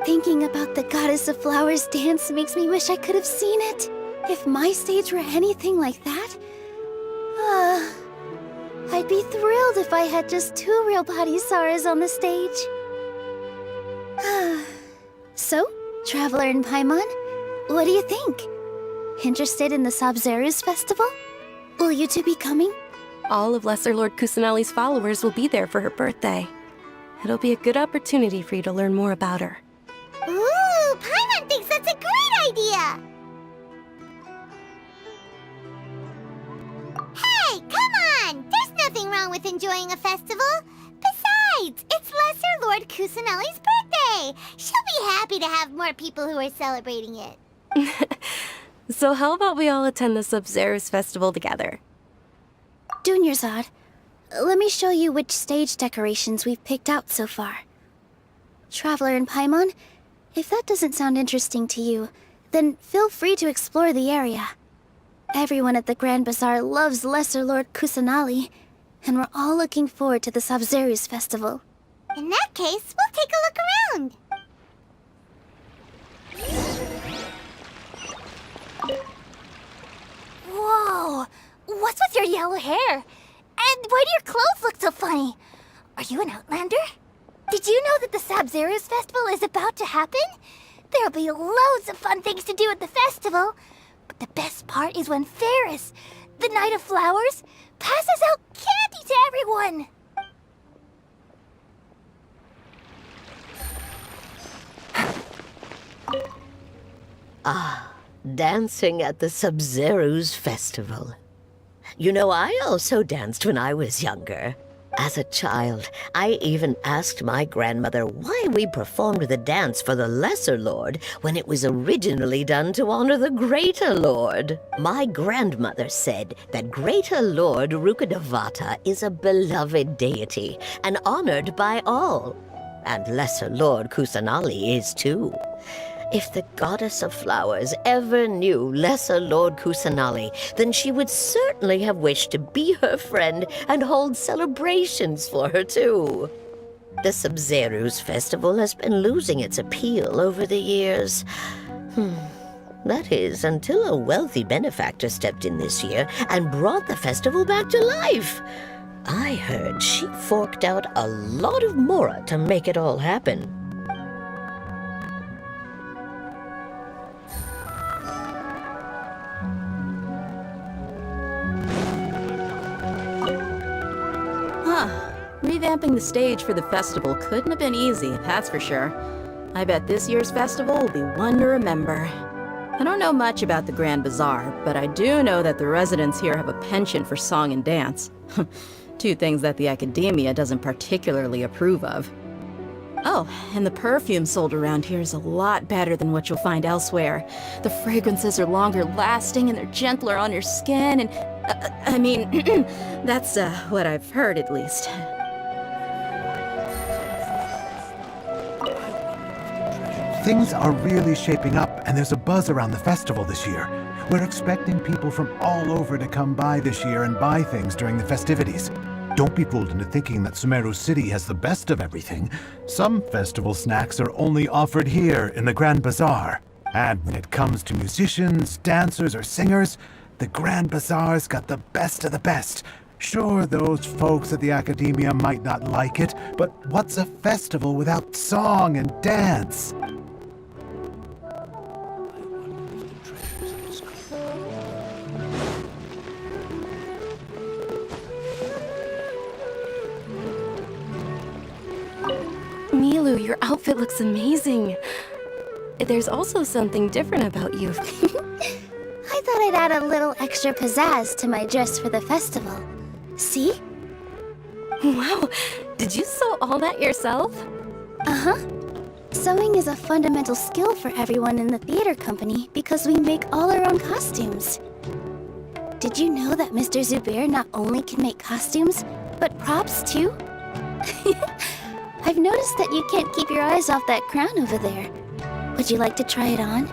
[SPEAKER 13] Thinking about the Goddess of Flowers dance makes me wish I could have seen it. If my stage were anything like that, I'd be thrilled if I had just 2 real parisaras on the stage. So, Traveler and Paimon, what do you think? Interested in the Sub-Zero's festival? Will you two be coming?
[SPEAKER 11] All of Lesser Lord Kusanali's followers will be there for her birthday. It'll be a good opportunity for you to learn more about her.
[SPEAKER 4] Ooh, Paimon thinks that's a great idea! Hey, come on! There's nothing wrong with enjoying a festival. Besides, it's Lesser Lord Kusanali's birthday. She'll be happy to have more people who are celebrating it.
[SPEAKER 11] So how about we all attend the Sub-Zero's festival together?
[SPEAKER 13] Dunyarzad, let me show you which stage decorations we've picked out so far. Traveler and Paimon, if that doesn't sound interesting to you, then feel free to explore the area. Everyone at the Grand Bazaar loves Lesser Lord Kusanali, and we're all looking forward to the Sub-Zero's festival.
[SPEAKER 4] In that case, we'll take a look around.
[SPEAKER 14] Whoa! What's with your yellow hair? And why do your clothes look so funny? Are you an Outlander? Did you know that the Sub-Zero's festival is about to happen? There'll be loads of fun things to do at the festival. But the best part is when Ferris, the Knight of Flowers, passes out candy to everyone!
[SPEAKER 15] Ah, dancing at the Sub-Zero's festival. You know, I also danced when I was younger. As a child, I even asked my grandmother why we performed the dance for the Lesser Lord when it was originally done to honor the Greater Lord. My grandmother said that Greater Lord Rukkhadevata is a beloved deity and honored by all. And Lesser Lord Kusanali is too. If the goddess of flowers ever knew Lesser Lord Kusanali, then she would certainly have wished to be her friend and hold celebrations for her too. The Sabzeruz festival has been losing its appeal over the years. That is, until a wealthy benefactor stepped in this year and brought the festival back to life. I heard she forked out a lot of mora to make it all happen.
[SPEAKER 12] Revamping the stage for the festival couldn't have been easy, that's for sure. I bet this year's festival will be one to remember. I don't know much about the Grand Bazaar, but I do know that the residents here have a penchant for song and dance. Two things that the academia doesn't particularly approve of. Oh, and the perfume sold around here is a lot better than what you'll find elsewhere. The fragrances are longer lasting and they're gentler on your skin and... I mean, that's what I've heard at least.
[SPEAKER 16] Things are really shaping up, and there's a buzz around the festival this year. We're expecting people from all over to come by this year and buy things during the festivities. Don't be fooled into thinking that Sumeru City has the best of everything. Some festival snacks are only offered here in the Grand Bazaar. And when it comes to musicians, dancers, or singers, the Grand Bazaar's got the best of the best. Sure, those folks at the academia might not like it, but what's a festival without song and dance?
[SPEAKER 11] Milu, your outfit looks amazing. There's also something different about you.
[SPEAKER 13] I thought I'd add a little extra pizzazz to my dress for the festival. See?
[SPEAKER 11] Wow, did you sew all that yourself?
[SPEAKER 13] Uh-huh. Sewing is a fundamental skill for everyone in the theater company because we make all our own costumes. Did you know that Mr. Zubair not only can make costumes, but props too? I've noticed that you can't keep your eyes off that crown over there. Would you like to try it on?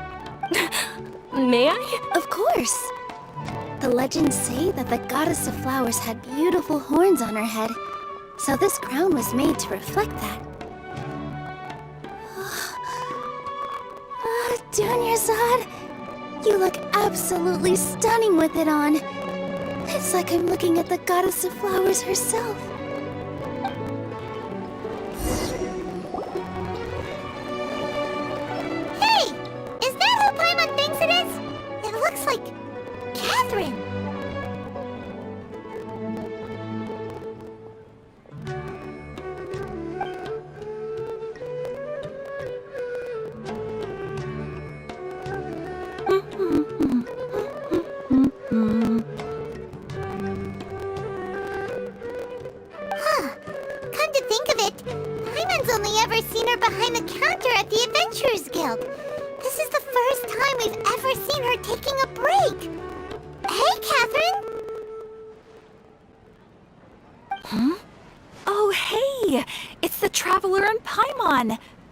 [SPEAKER 11] May I?
[SPEAKER 13] Of course! The legends say that the goddess of flowers had beautiful horns on her head, so this crown was made to reflect that. Dunyarzad, you look absolutely stunning with it on. It's like I'm looking at the goddess of flowers herself.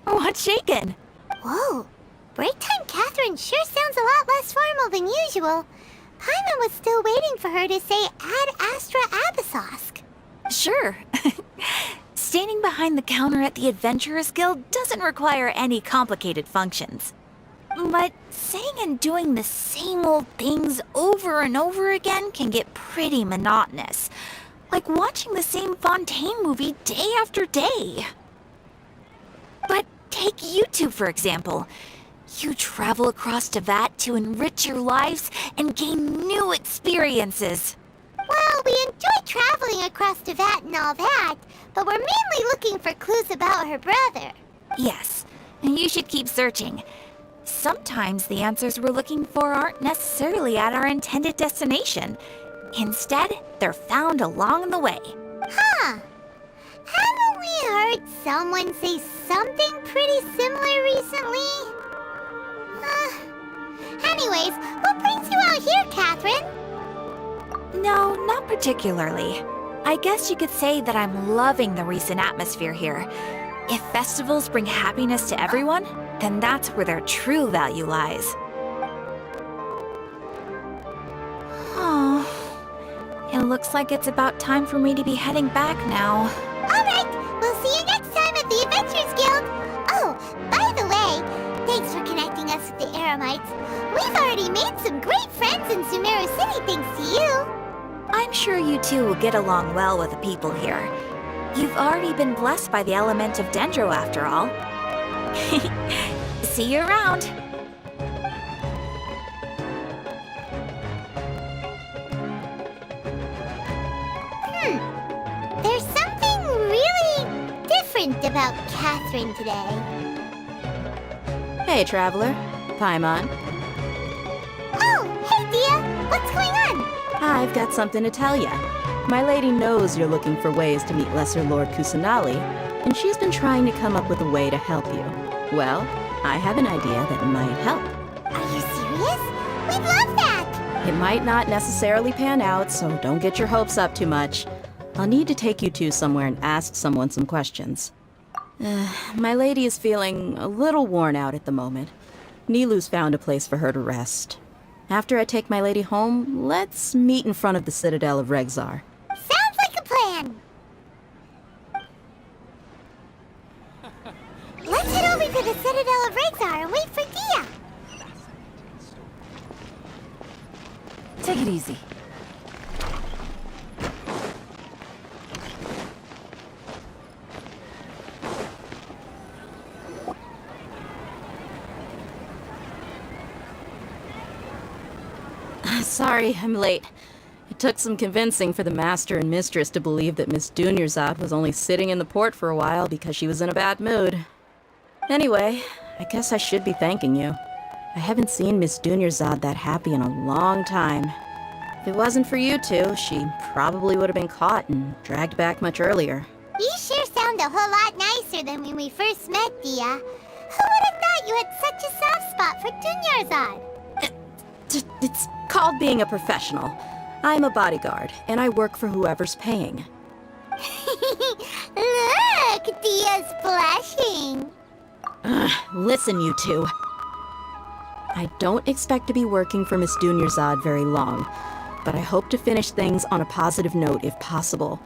[SPEAKER 7] What's shaken?
[SPEAKER 4] Whoa, break time Catherine sure sounds a lot less formal than usual. Paimon was still waiting for her to say Ad Astra Abyssosque.
[SPEAKER 7] Sure. Standing behind the counter at the Adventurers Guild doesn't require any complicated functions. But saying and doing the same old things over and over again can get pretty monotonous. Like watching the same Fontaine movie day after day. But take you two, for example. You travel across Tevat to enrich your lives and gain new experiences.
[SPEAKER 4] Well, we enjoy traveling across Tevat and all that, but we're mainly looking for clues about her brother.
[SPEAKER 7] Yes, and you should keep searching. Sometimes the answers we're looking for aren't necessarily at our intended destination. Instead, they're found along the way.
[SPEAKER 4] Huh, heard someone say something pretty similar recently. Anyways, what brings you out here, Catherine?
[SPEAKER 7] No, not particularly. I guess you could say that I'm loving the recent atmosphere here. If festivals bring happiness to everyone, then that's where their true value lies. Oh, it looks like it's about time for me to be heading back now.
[SPEAKER 4] Alright, we'll see you next time at the Adventurers Guild. Oh, by the way, thanks for connecting us with the Eremites. We've already made some great friends in Sumeru City thanks to you.
[SPEAKER 7] I'm sure you two will get along well with the people here. You've already been blessed by the element of Dendro after all. See you around!
[SPEAKER 4] There's something really different about Catherine today.
[SPEAKER 12] Hey, Traveler. Paimon.
[SPEAKER 4] Oh, hey, Dia! What's going on?
[SPEAKER 12] I've got something to tell ya. My lady knows you're looking for ways to meet Lesser Lord Kusanali, and she's been trying to come up with a way to help you. Well, I have an idea that might help.
[SPEAKER 4] Are you serious? We'd love that!
[SPEAKER 12] It might not necessarily pan out, so don't get your hopes up too much. I'll need to take you two somewhere and ask someone some questions. My lady is feeling a little worn out at the moment. Nilu's found a place for her to rest. After I take my lady home, let's meet in front of the Citadel of Regzar.
[SPEAKER 4] Sounds like a plan! Let's head over to the Citadel of Regzar and wait for Dia!
[SPEAKER 8] Take it easy.
[SPEAKER 12] Sorry, I'm late. It took some convincing for the master and mistress to believe that Miss Dunyarzad was only sitting in the port for a while because she was in a bad mood. Anyway, I guess I should be thanking you. I haven't seen Miss Dunyarzad that happy in a long time. If it wasn't for you two, she probably would have been caught and dragged back much earlier.
[SPEAKER 4] You sure sound a whole lot nicer than when we first met, Dia. Who would have thought you had such a soft spot for Dunyarzad?
[SPEAKER 12] It's called being a professional. I'm a bodyguard, and I work for whoever's paying.
[SPEAKER 4] Look, Dia's blushing.
[SPEAKER 12] Listen, you two. I don't expect to be working for Miss Dunyarzad very long, but I hope to finish things on a positive note if possible.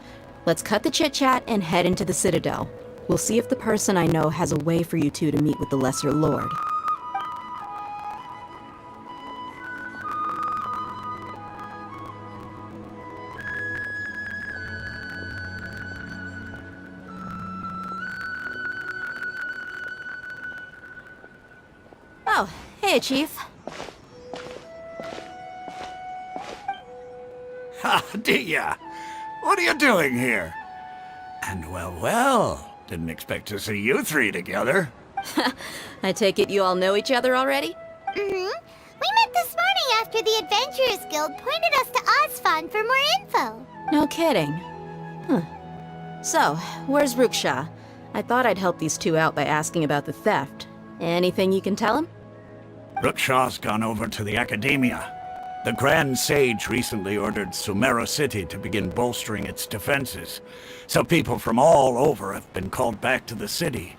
[SPEAKER 12] Let's cut the chit-chat and head into the Citadel. We'll see if the person I know has a way for you two to meet with the Lesser Lord. Oh, hey, Chief.
[SPEAKER 10] Ha, Dia! What are you doing here? And well, didn't expect to see you three together.
[SPEAKER 12] I take it you all know each other already?
[SPEAKER 4] We met this morning after the Adventurers Guild pointed us to Osfon for more info.
[SPEAKER 12] No kidding. So, where's Ruksha? I thought I'd help these two out by asking about the theft. Anything you can tell him?
[SPEAKER 10] Ruksha's gone over to the Academia. The Grand Sage recently ordered Sumeru City to begin bolstering its defenses, so people from all over have been called back to the city.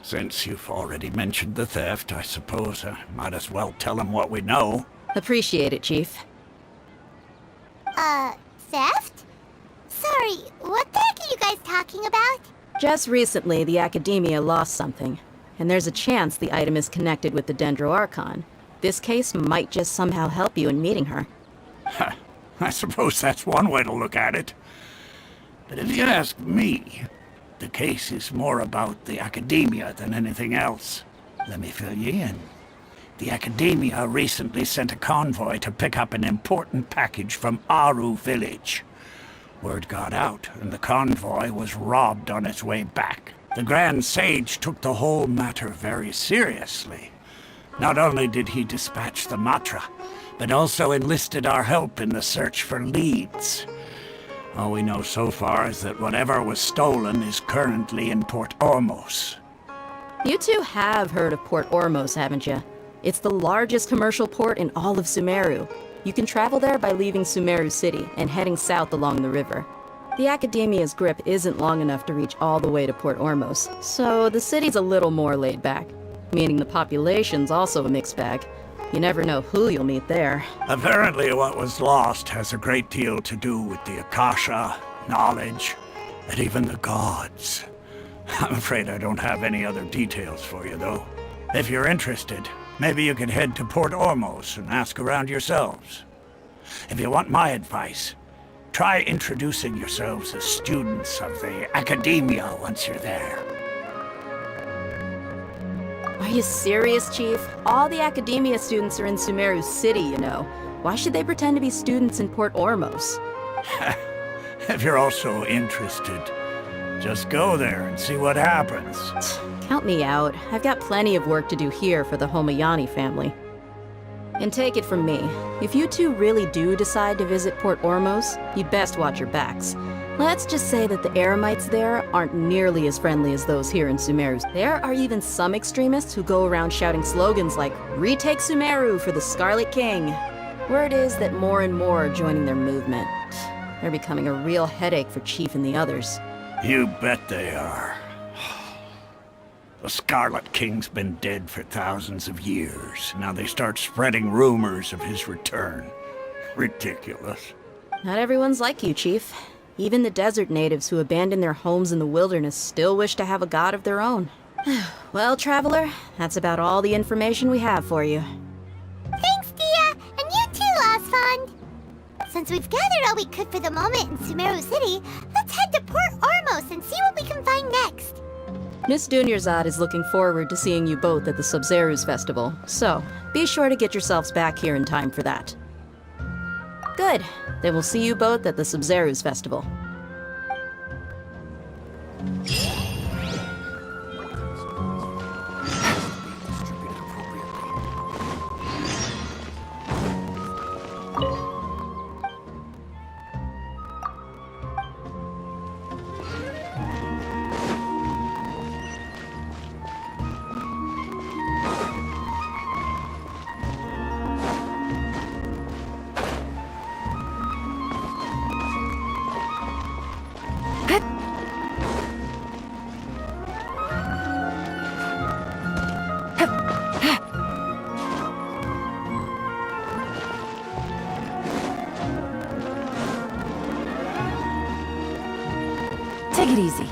[SPEAKER 10] Since you've already mentioned the theft, I suppose I might as well tell him what we know.
[SPEAKER 12] Appreciate it, Chief.
[SPEAKER 4] Theft? Sorry, what the heck are you guys talking about?
[SPEAKER 12] Just recently, the Academia lost something, and there's a chance the item is connected with the Dendro Archon. This case might just somehow help you in meeting her.
[SPEAKER 10] I suppose that's one way to look at it. But if you ask me, the case is more about the Academia than anything else. Let me fill you in. The Academia recently sent a convoy to pick up an important package from Aru village. Word got out, and the convoy was robbed on its way back. The Grand Sage took the whole matter very seriously. Not only did he dispatch the Matra, but also enlisted our help in the search for leads. All we know so far is that whatever was stolen is currently in Port Ormos.
[SPEAKER 12] You two have heard of Port Ormos, haven't you? It's the largest commercial port in all of Sumeru. You can travel there by leaving Sumeru City and heading south along the river. The Academia's grip isn't long enough to reach all the way to Port Ormos, so the city's a little more laid back, meaning the population's also a mixed bag. You never know who you'll meet there.
[SPEAKER 10] Apparently what was lost has a great deal to do with the Akasha, knowledge, and even the gods. I'm afraid I don't have any other details for you, though. If you're interested, maybe you can head to Port Ormos and ask around yourselves. If you want my advice, try introducing yourselves as students of the Academia once you're there.
[SPEAKER 12] Are you serious, Chief? All the Academia students are in Sumeru City, you know. Why should they pretend to be students in Port Ormos?
[SPEAKER 10] If you're also interested, just go there and see what happens.
[SPEAKER 12] Count me out. I've got plenty of work to do here for the Homayani family. And take it from me, if you two really do decide to visit Port Ormos, you'd best watch your backs. Let's just say that the Eremites there aren't nearly as friendly as those here in Sumeru. There are even some extremists who go around shouting slogans like, "Retake Sumeru for the Scarlet King." Word is that more and more are joining their movement. They're becoming a real headache for Chief and the others.
[SPEAKER 10] You bet they are. The Scarlet King's been dead for thousands of years. Now they start spreading rumors of his return. Ridiculous.
[SPEAKER 12] Not everyone's like you, Chief. Even the desert natives who abandoned their homes in the wilderness still wish to have a god of their own. Well, Traveler, that's about all the information we have for you.
[SPEAKER 4] Thanks, Dia! And you too, Osfond! Since we've gathered all we could for the moment in Sumeru City, let's head to Port Ormos and see what we can find next.
[SPEAKER 12] Miss Dunyarzad is looking forward to seeing you both at the Sub-Zerus Festival, so be sure to get yourselves back here in time for that. Good. Then we'll see you both at the Sub-Zerus Festival.
[SPEAKER 8] Take it easy.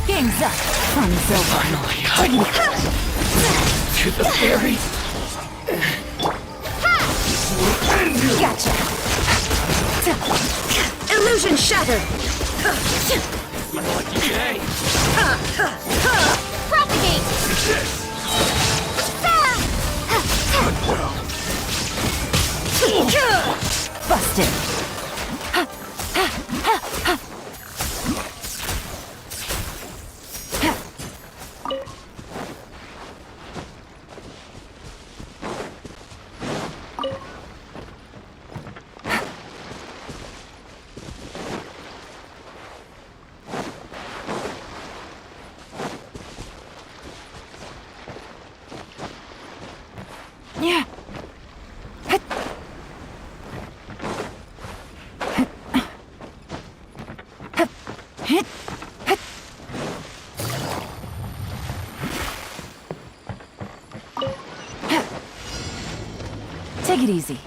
[SPEAKER 17] Game's up. Fun's over.
[SPEAKER 9] Finally, to the fairies.
[SPEAKER 17] Gotcha. Illusion shattered.
[SPEAKER 3] Okay.
[SPEAKER 14] Propagate!
[SPEAKER 8] Busted. Yeah. Take it easy.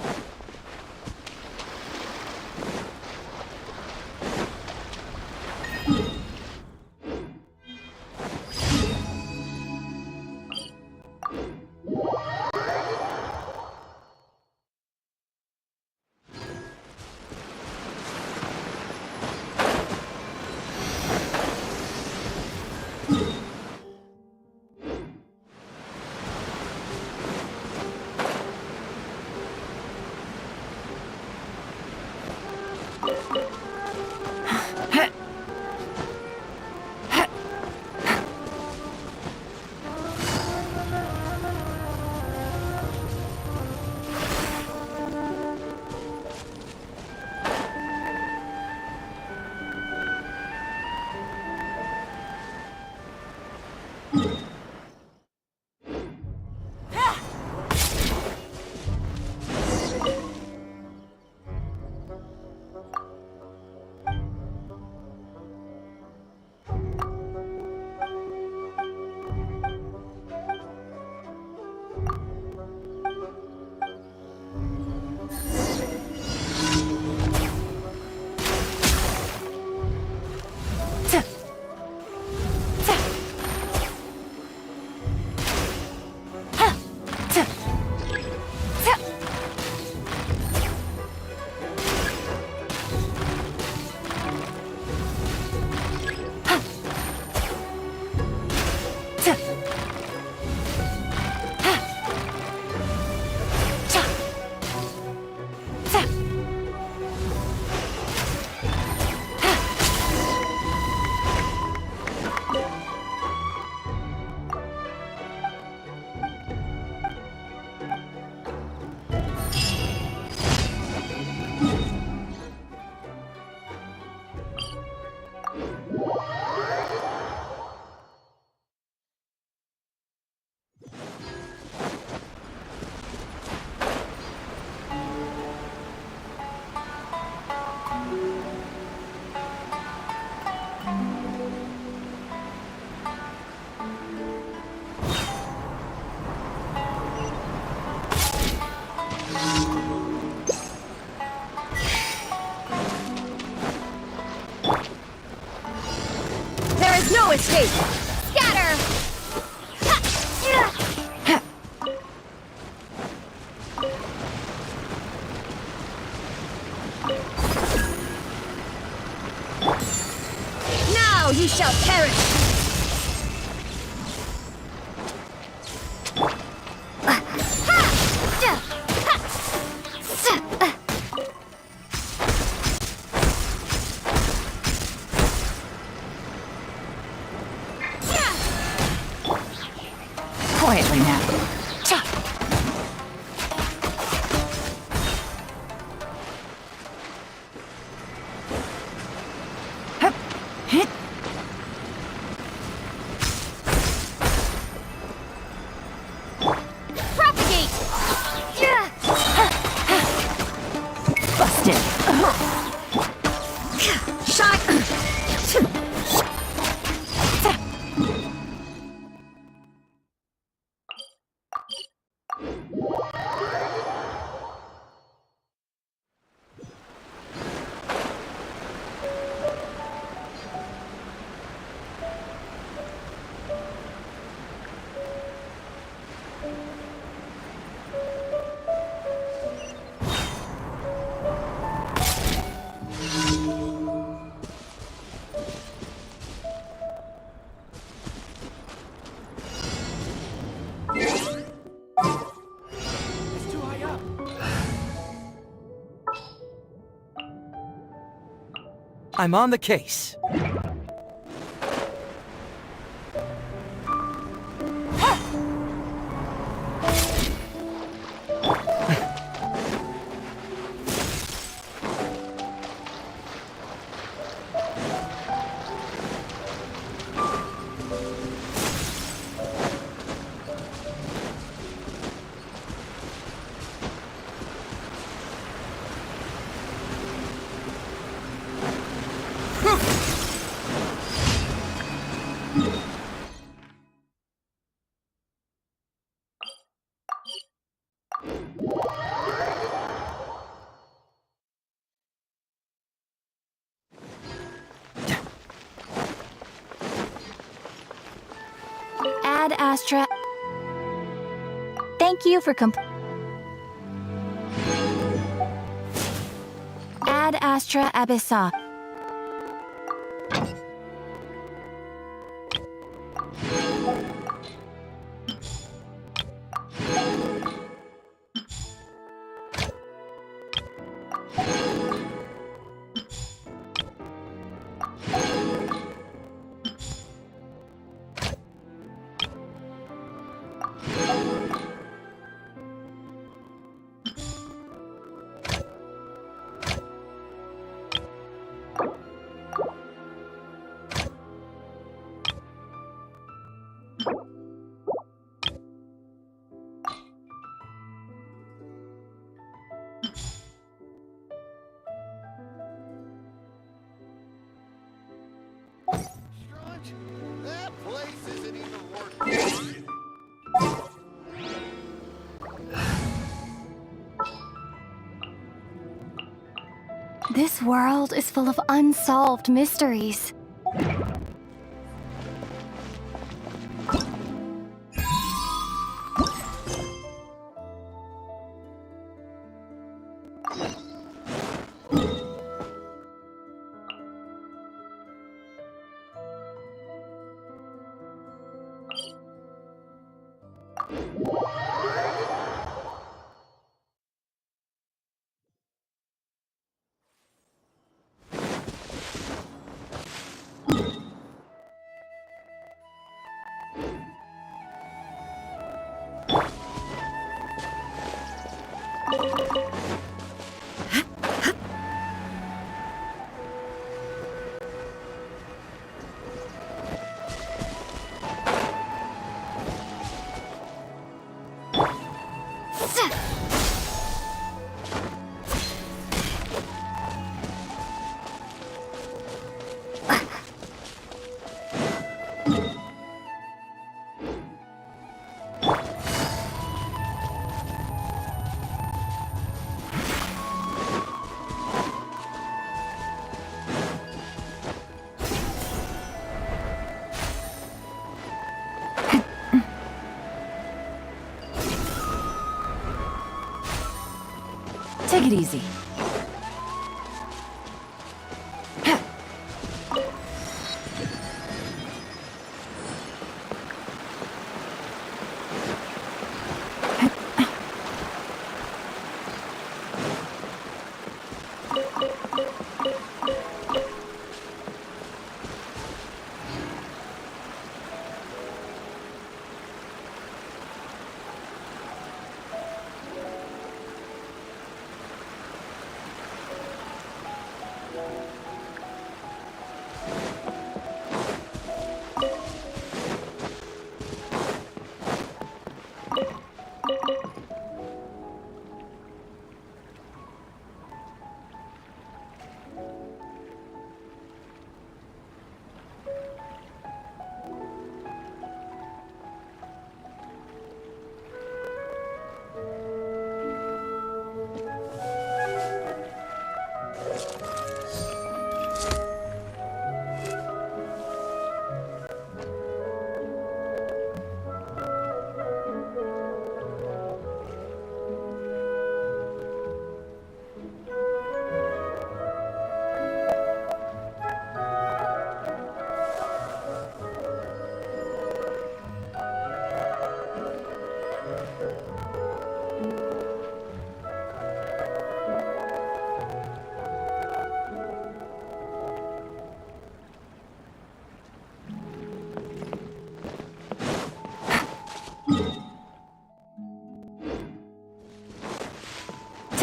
[SPEAKER 14] No escape! Scatter! Now you shall perish!
[SPEAKER 8] Quietly now.
[SPEAKER 14] Propagate!
[SPEAKER 5] I'm on the case.
[SPEAKER 14] Ad Astra. Thank you for Ad Astra Abyssa.
[SPEAKER 18] That place isn't even worth it.
[SPEAKER 14] This world is full of unsolved mysteries.
[SPEAKER 12] Take it easy.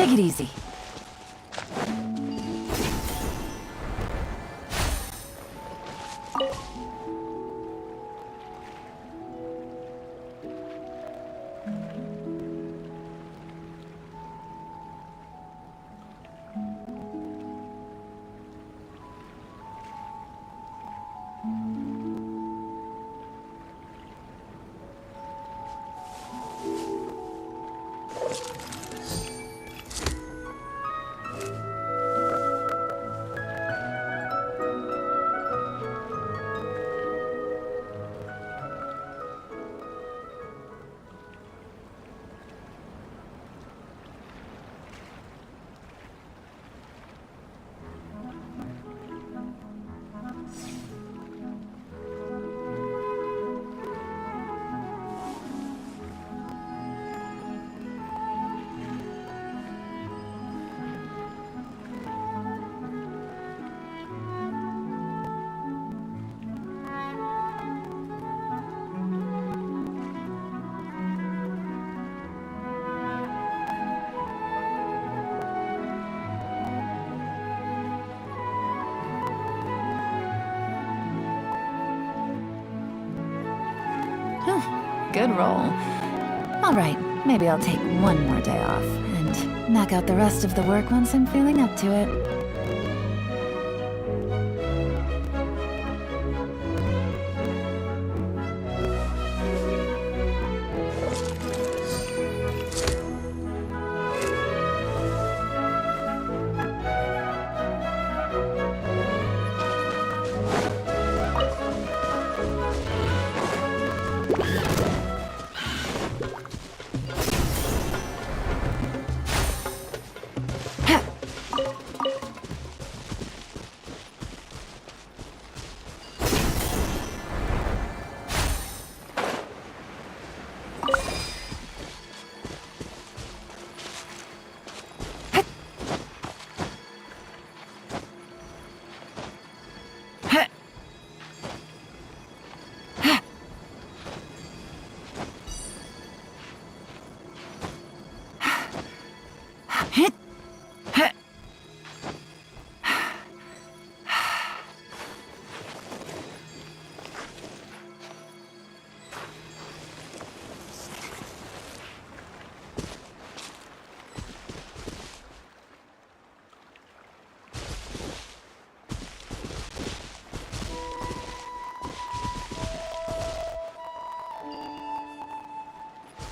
[SPEAKER 8] Take it easy. Good roll. All right, maybe I'll take one more day off and knock out the rest of the work once I'm feeling up to it.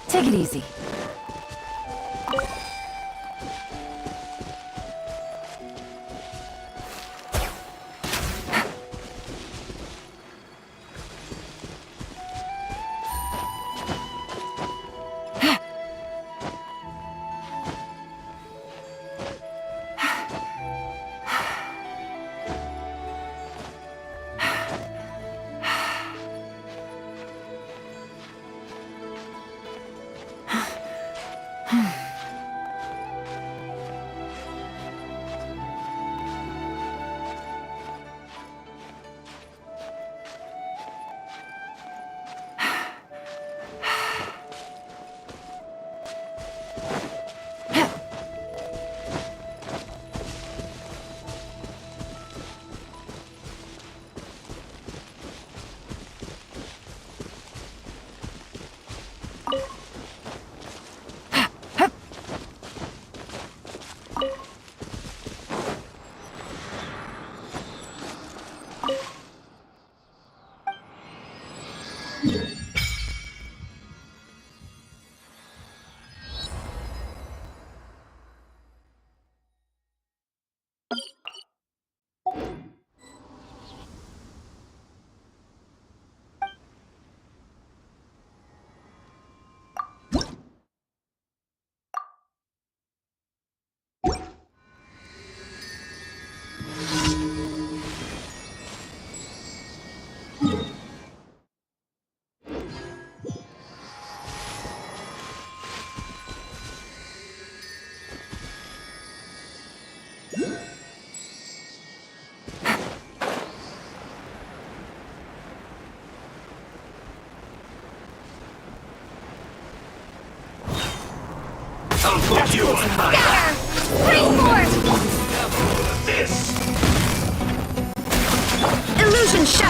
[SPEAKER 8] Take it easy.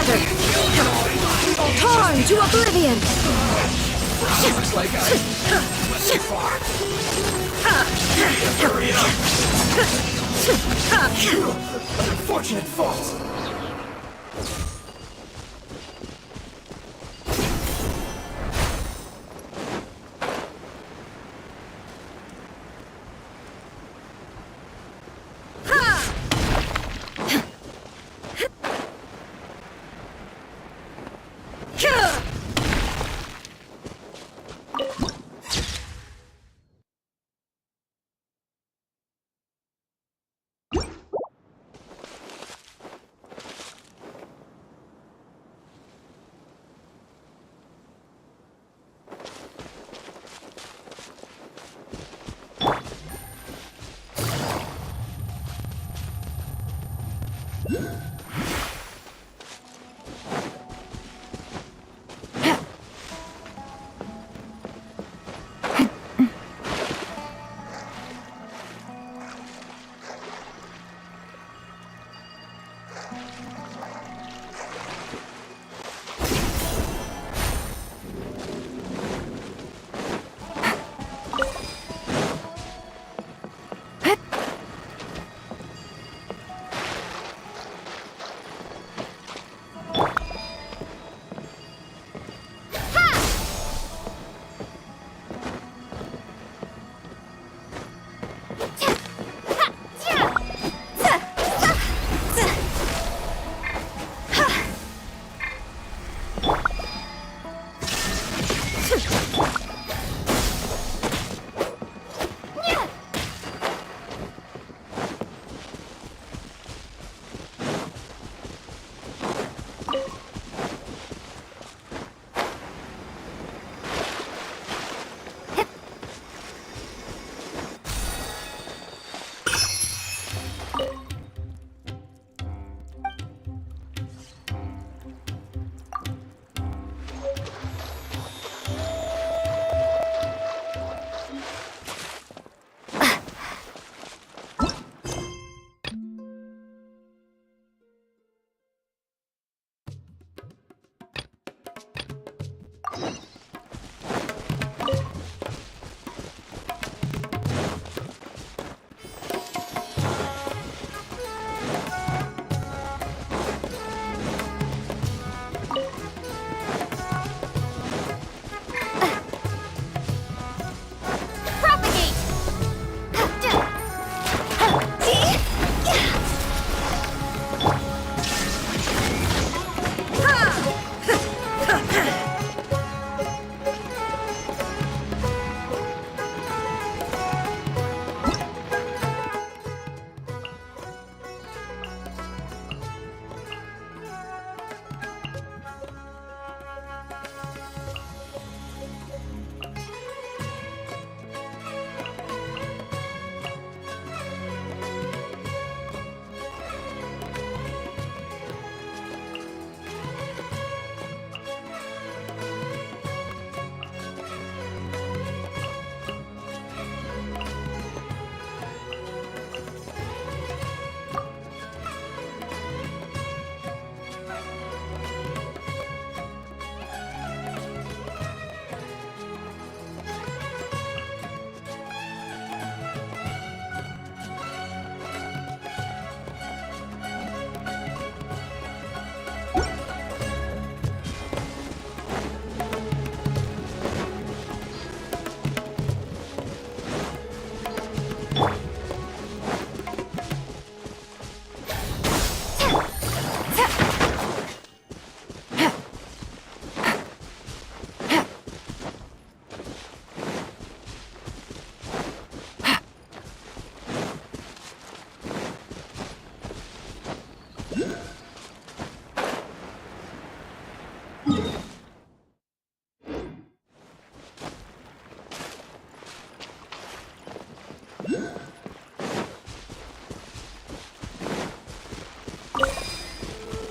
[SPEAKER 2] shattered! Torn to oblivion!
[SPEAKER 19] Looks like I went too far. Hurry up! An unfortunate fault.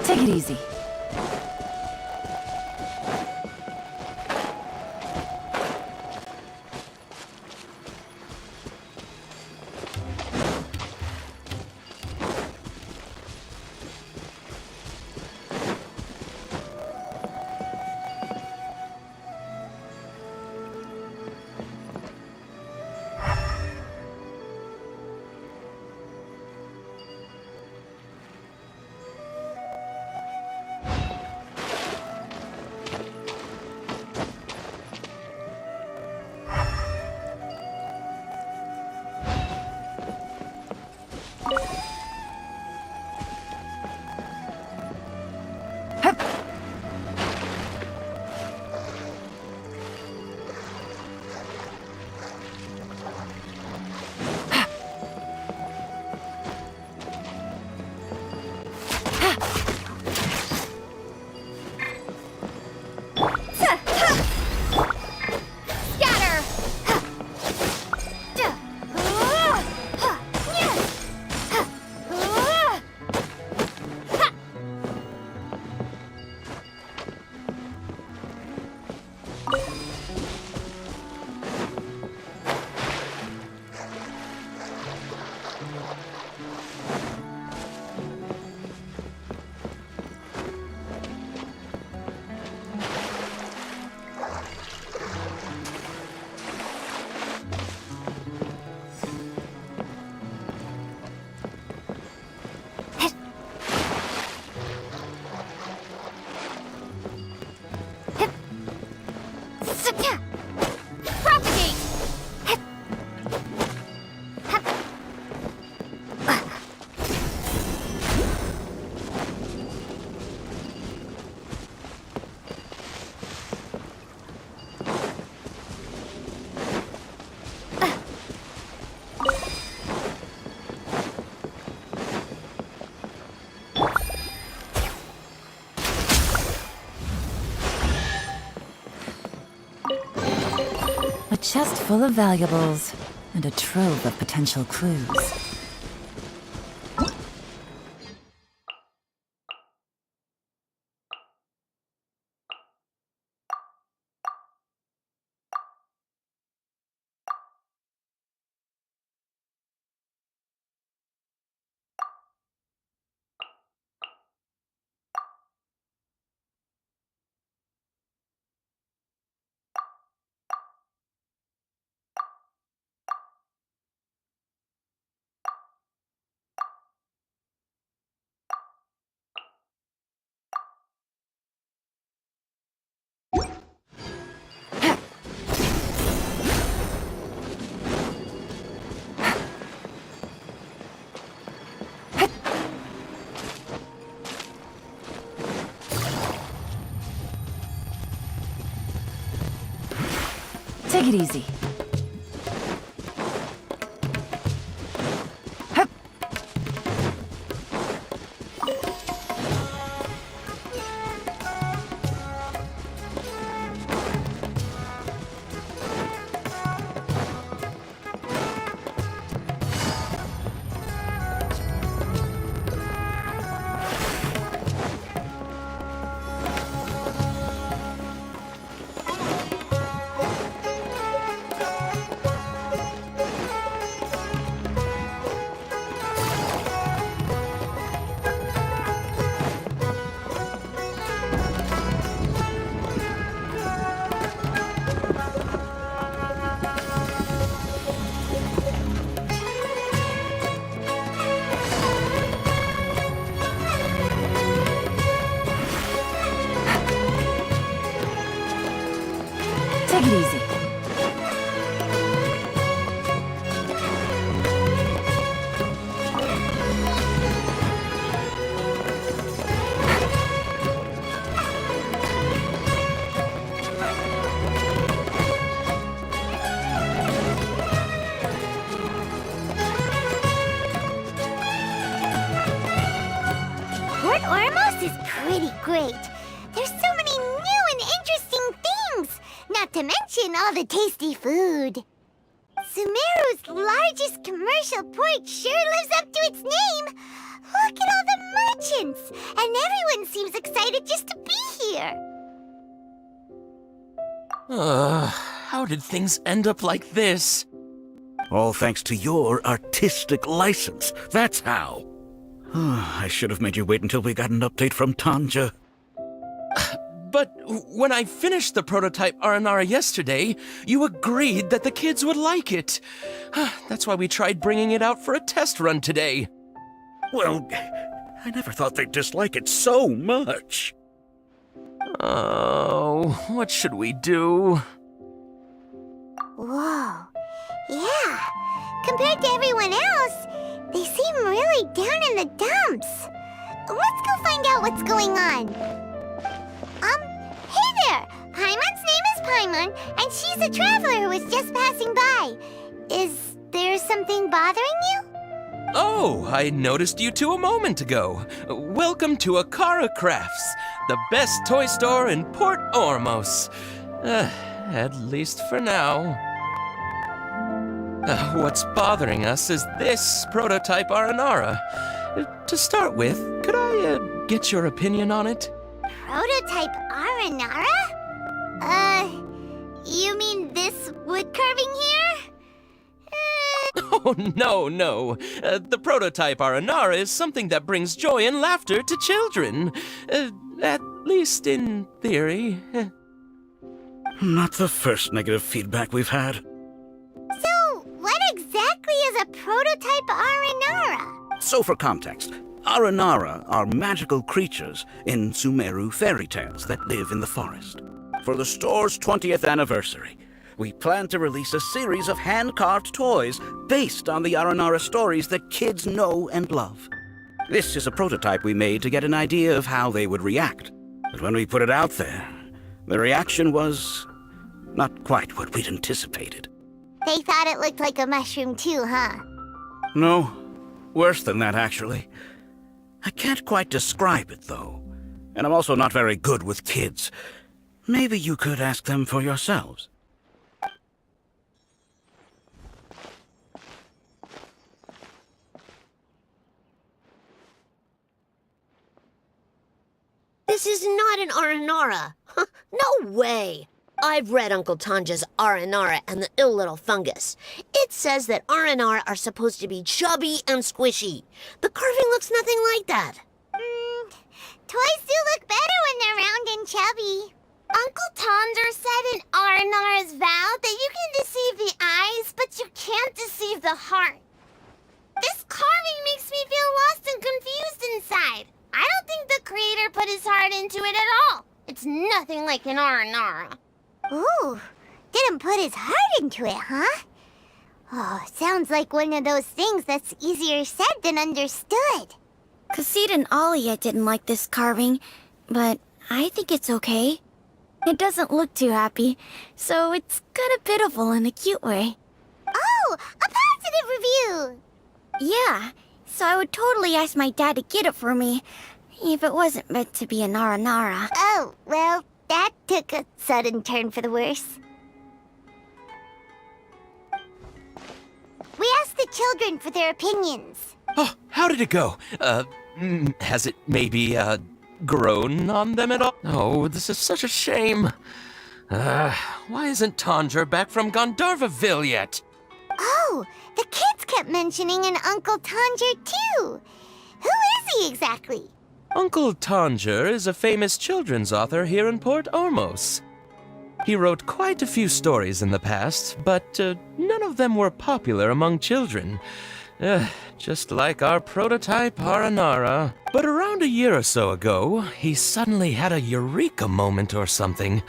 [SPEAKER 8] Take it easy. chest full of valuables and a trove of potential clues. Take it easy. Hup. Take it easy.
[SPEAKER 4] Port Ormos is pretty great. There's so many new and interesting things, not to mention all the tasty food. Sumeru's largest commercial port sure lives up to its name. Look at all the merchants, and everyone seems excited just to be here.
[SPEAKER 20] How did things end up like this?
[SPEAKER 10] All thanks to your artistic license. That's how. I should have made you wait until we got an update from Tanja.
[SPEAKER 20] But when I finished the prototype Aranara yesterday, you agreed that the kids would like it. That's why we tried bringing it out for a test run today.
[SPEAKER 10] Well, I never thought they'd dislike it so much.
[SPEAKER 20] Oh, what should we do?
[SPEAKER 4] Whoa. Yeah. Compared to everyone else, they seem really down in the dumps. Let's go find out what's going on. Hey there! Paimon's name is Paimon, and she's a traveler who was just passing by. Is there something bothering you?
[SPEAKER 20] Oh, I noticed you two a moment ago. Welcome to Akara Crafts, the best toy store in Port Ormos. At least for now. What's bothering us is this prototype Aranara. To start with, could I get your opinion on it?
[SPEAKER 4] Prototype Aranara? You mean this wood carving here?
[SPEAKER 20] Oh, no. The prototype Aranara is something that brings joy and laughter to children. At least in theory.
[SPEAKER 10] Not the first negative feedback we've had.
[SPEAKER 4] So, what exactly is a prototype Aranara?
[SPEAKER 10] So for context, Aranara are magical creatures in Sumeru fairy tales that live in the forest. For the store's 20th anniversary, we plan to release a series of hand-carved toys based on the Aranara stories that kids know and love. This is a prototype we made to get an idea of how they would react. But when we put it out there, the reaction was not quite what we'd anticipated.
[SPEAKER 4] They thought it looked like a mushroom too, huh?
[SPEAKER 10] No, worse than that, actually. I can't quite describe it, though. And I'm also not very good with kids. Maybe you could ask them for yourselves.
[SPEAKER 15] This is not an Aranara. No way. I've read Uncle Tanja's Aranara and the Ill Little Fungus. It says that Aranara are supposed to be chubby and squishy. The carving looks nothing like that.
[SPEAKER 4] Toys do look better when they're round and chubby. Uncle Tonder said in Aranara's vow that you can deceive the eyes, but you can't deceive the heart. This carving makes me feel lost and confused inside. I don't think the creator put his heart into it at all. It's nothing like an Aranara. Ooh, didn't put his heart into it, huh? Oh, sounds like one of those things that's easier said than understood.
[SPEAKER 2] Kassid and Alia didn't like this carving, but I think it's okay. It doesn't look too happy, so it's kind of pitiful in a cute way.
[SPEAKER 4] Oh, a positive review!
[SPEAKER 2] Yeah, so I would totally ask my dad to get it for me, if it wasn't meant to be an Aranara.
[SPEAKER 4] Oh, well, that took a sudden turn for the worse. We asked the children for their opinions.
[SPEAKER 20] Oh, how did it go? Has it maybe, grown on them at all? Oh, this is such a shame. Why isn't Tanja back from Gandharvaville yet?
[SPEAKER 4] Oh, the kids kept mentioning an Uncle Tanger, too. Who is he exactly?
[SPEAKER 20] Uncle Tanger is a famous children's author here in Port Ormos. He wrote quite a few stories in the past, but none of them were popular among children. Just like our prototype Aranara. But around a year or so ago, he suddenly had a eureka moment or something,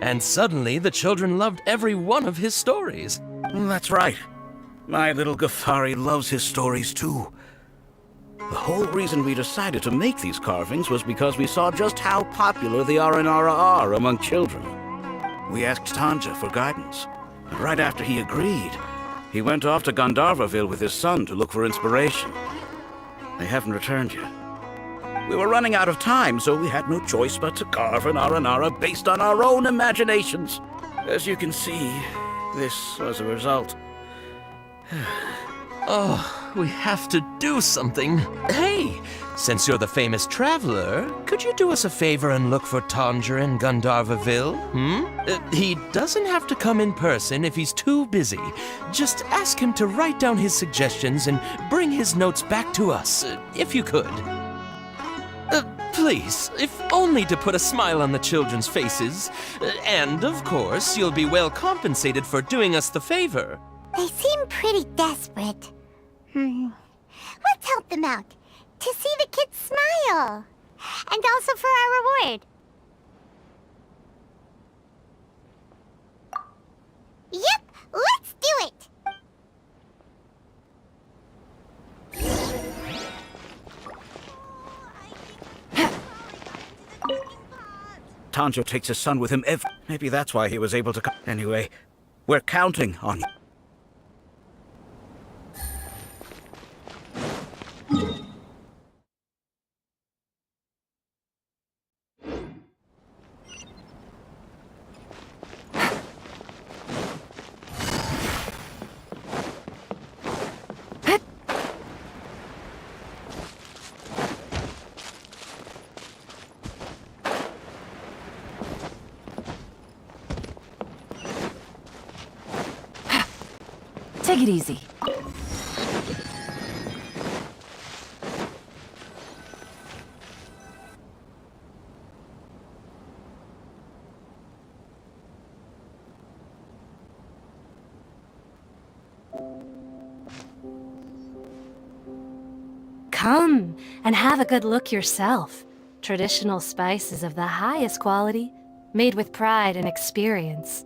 [SPEAKER 20] and suddenly the children loved every one of his stories.
[SPEAKER 10] That's right. My little Ghaffari loves his stories too. The whole reason we decided to make these carvings was because we saw just how popular the Aranara are among children. We asked Tanja for guidance, and right after he agreed, he went off to Gandharvaville with his son to look for inspiration. They haven't returned yet. We were running out of time, so we had no choice but to carve an Aranara based on our own imaginations. As you can see, this was a result.
[SPEAKER 20] Oh, we have to do something. Hey, since you're the famous traveler, could you do us a favor and look for Tanger in Gandharvaville? He doesn't have to come in person if he's too busy. Just ask him to write down his suggestions and bring his notes back to us, if you could. Please, if only to put a smile on the children's faces. And, of course, you'll be well compensated for doing us the favor.
[SPEAKER 4] They seem pretty desperate. Let's help them out. To see the kids smile. And also for our reward. Yep, let's do it!
[SPEAKER 10] Tanjo takes his son with him Maybe that's why he was able to come. Anyway, we're counting on you.
[SPEAKER 8] Take it easy.
[SPEAKER 3] Come and have a good look yourself. Traditional spices of the highest quality, made with pride and experience.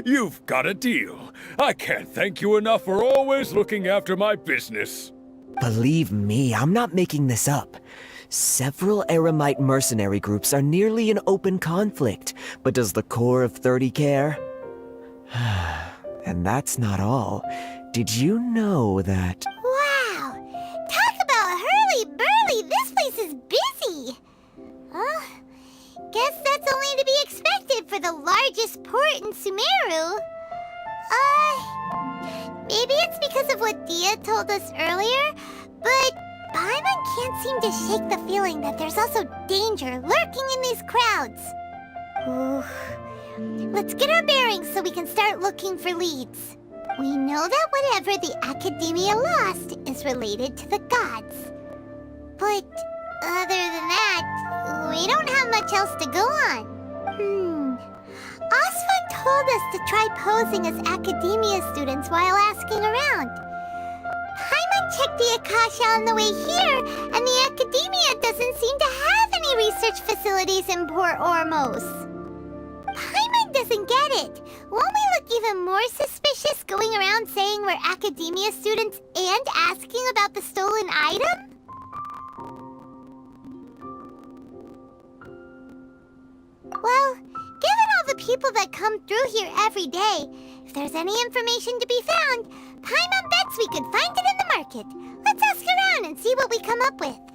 [SPEAKER 9] You've got a deal. I can't thank you enough for always looking after my business.
[SPEAKER 21] Believe me, I'm not making this up. Several Eremite mercenary groups are nearly in open conflict, but does the core of 30 care? And that's not all. Did you know that...
[SPEAKER 4] Wow! Talk about hurly-burly! This place is busy! Guess that's only to be expected for the largest port in Sumeru. Maybe it's because of what Dia told us earlier, but Paimon can't seem to shake the feeling that there's also danger lurking in these crowds. Ooh. Let's get our bearings so we can start looking for leads. We know that whatever the Academia lost is related to the gods. But other than that, we don't have much else to go on. Osfun told us to try posing as Academia students while asking around. Paimon checked the Akasha on the way here, and the Academia doesn't seem to have any research facilities in Port Ormos. Paimon doesn't get it. Won't we look even more suspicious going around saying we're Academia students and asking about the stolen item? Well, given all the people that come through here every day, if there's any information to be found, Paimon bets we could find it in the market. Let's ask around and see what we come up with.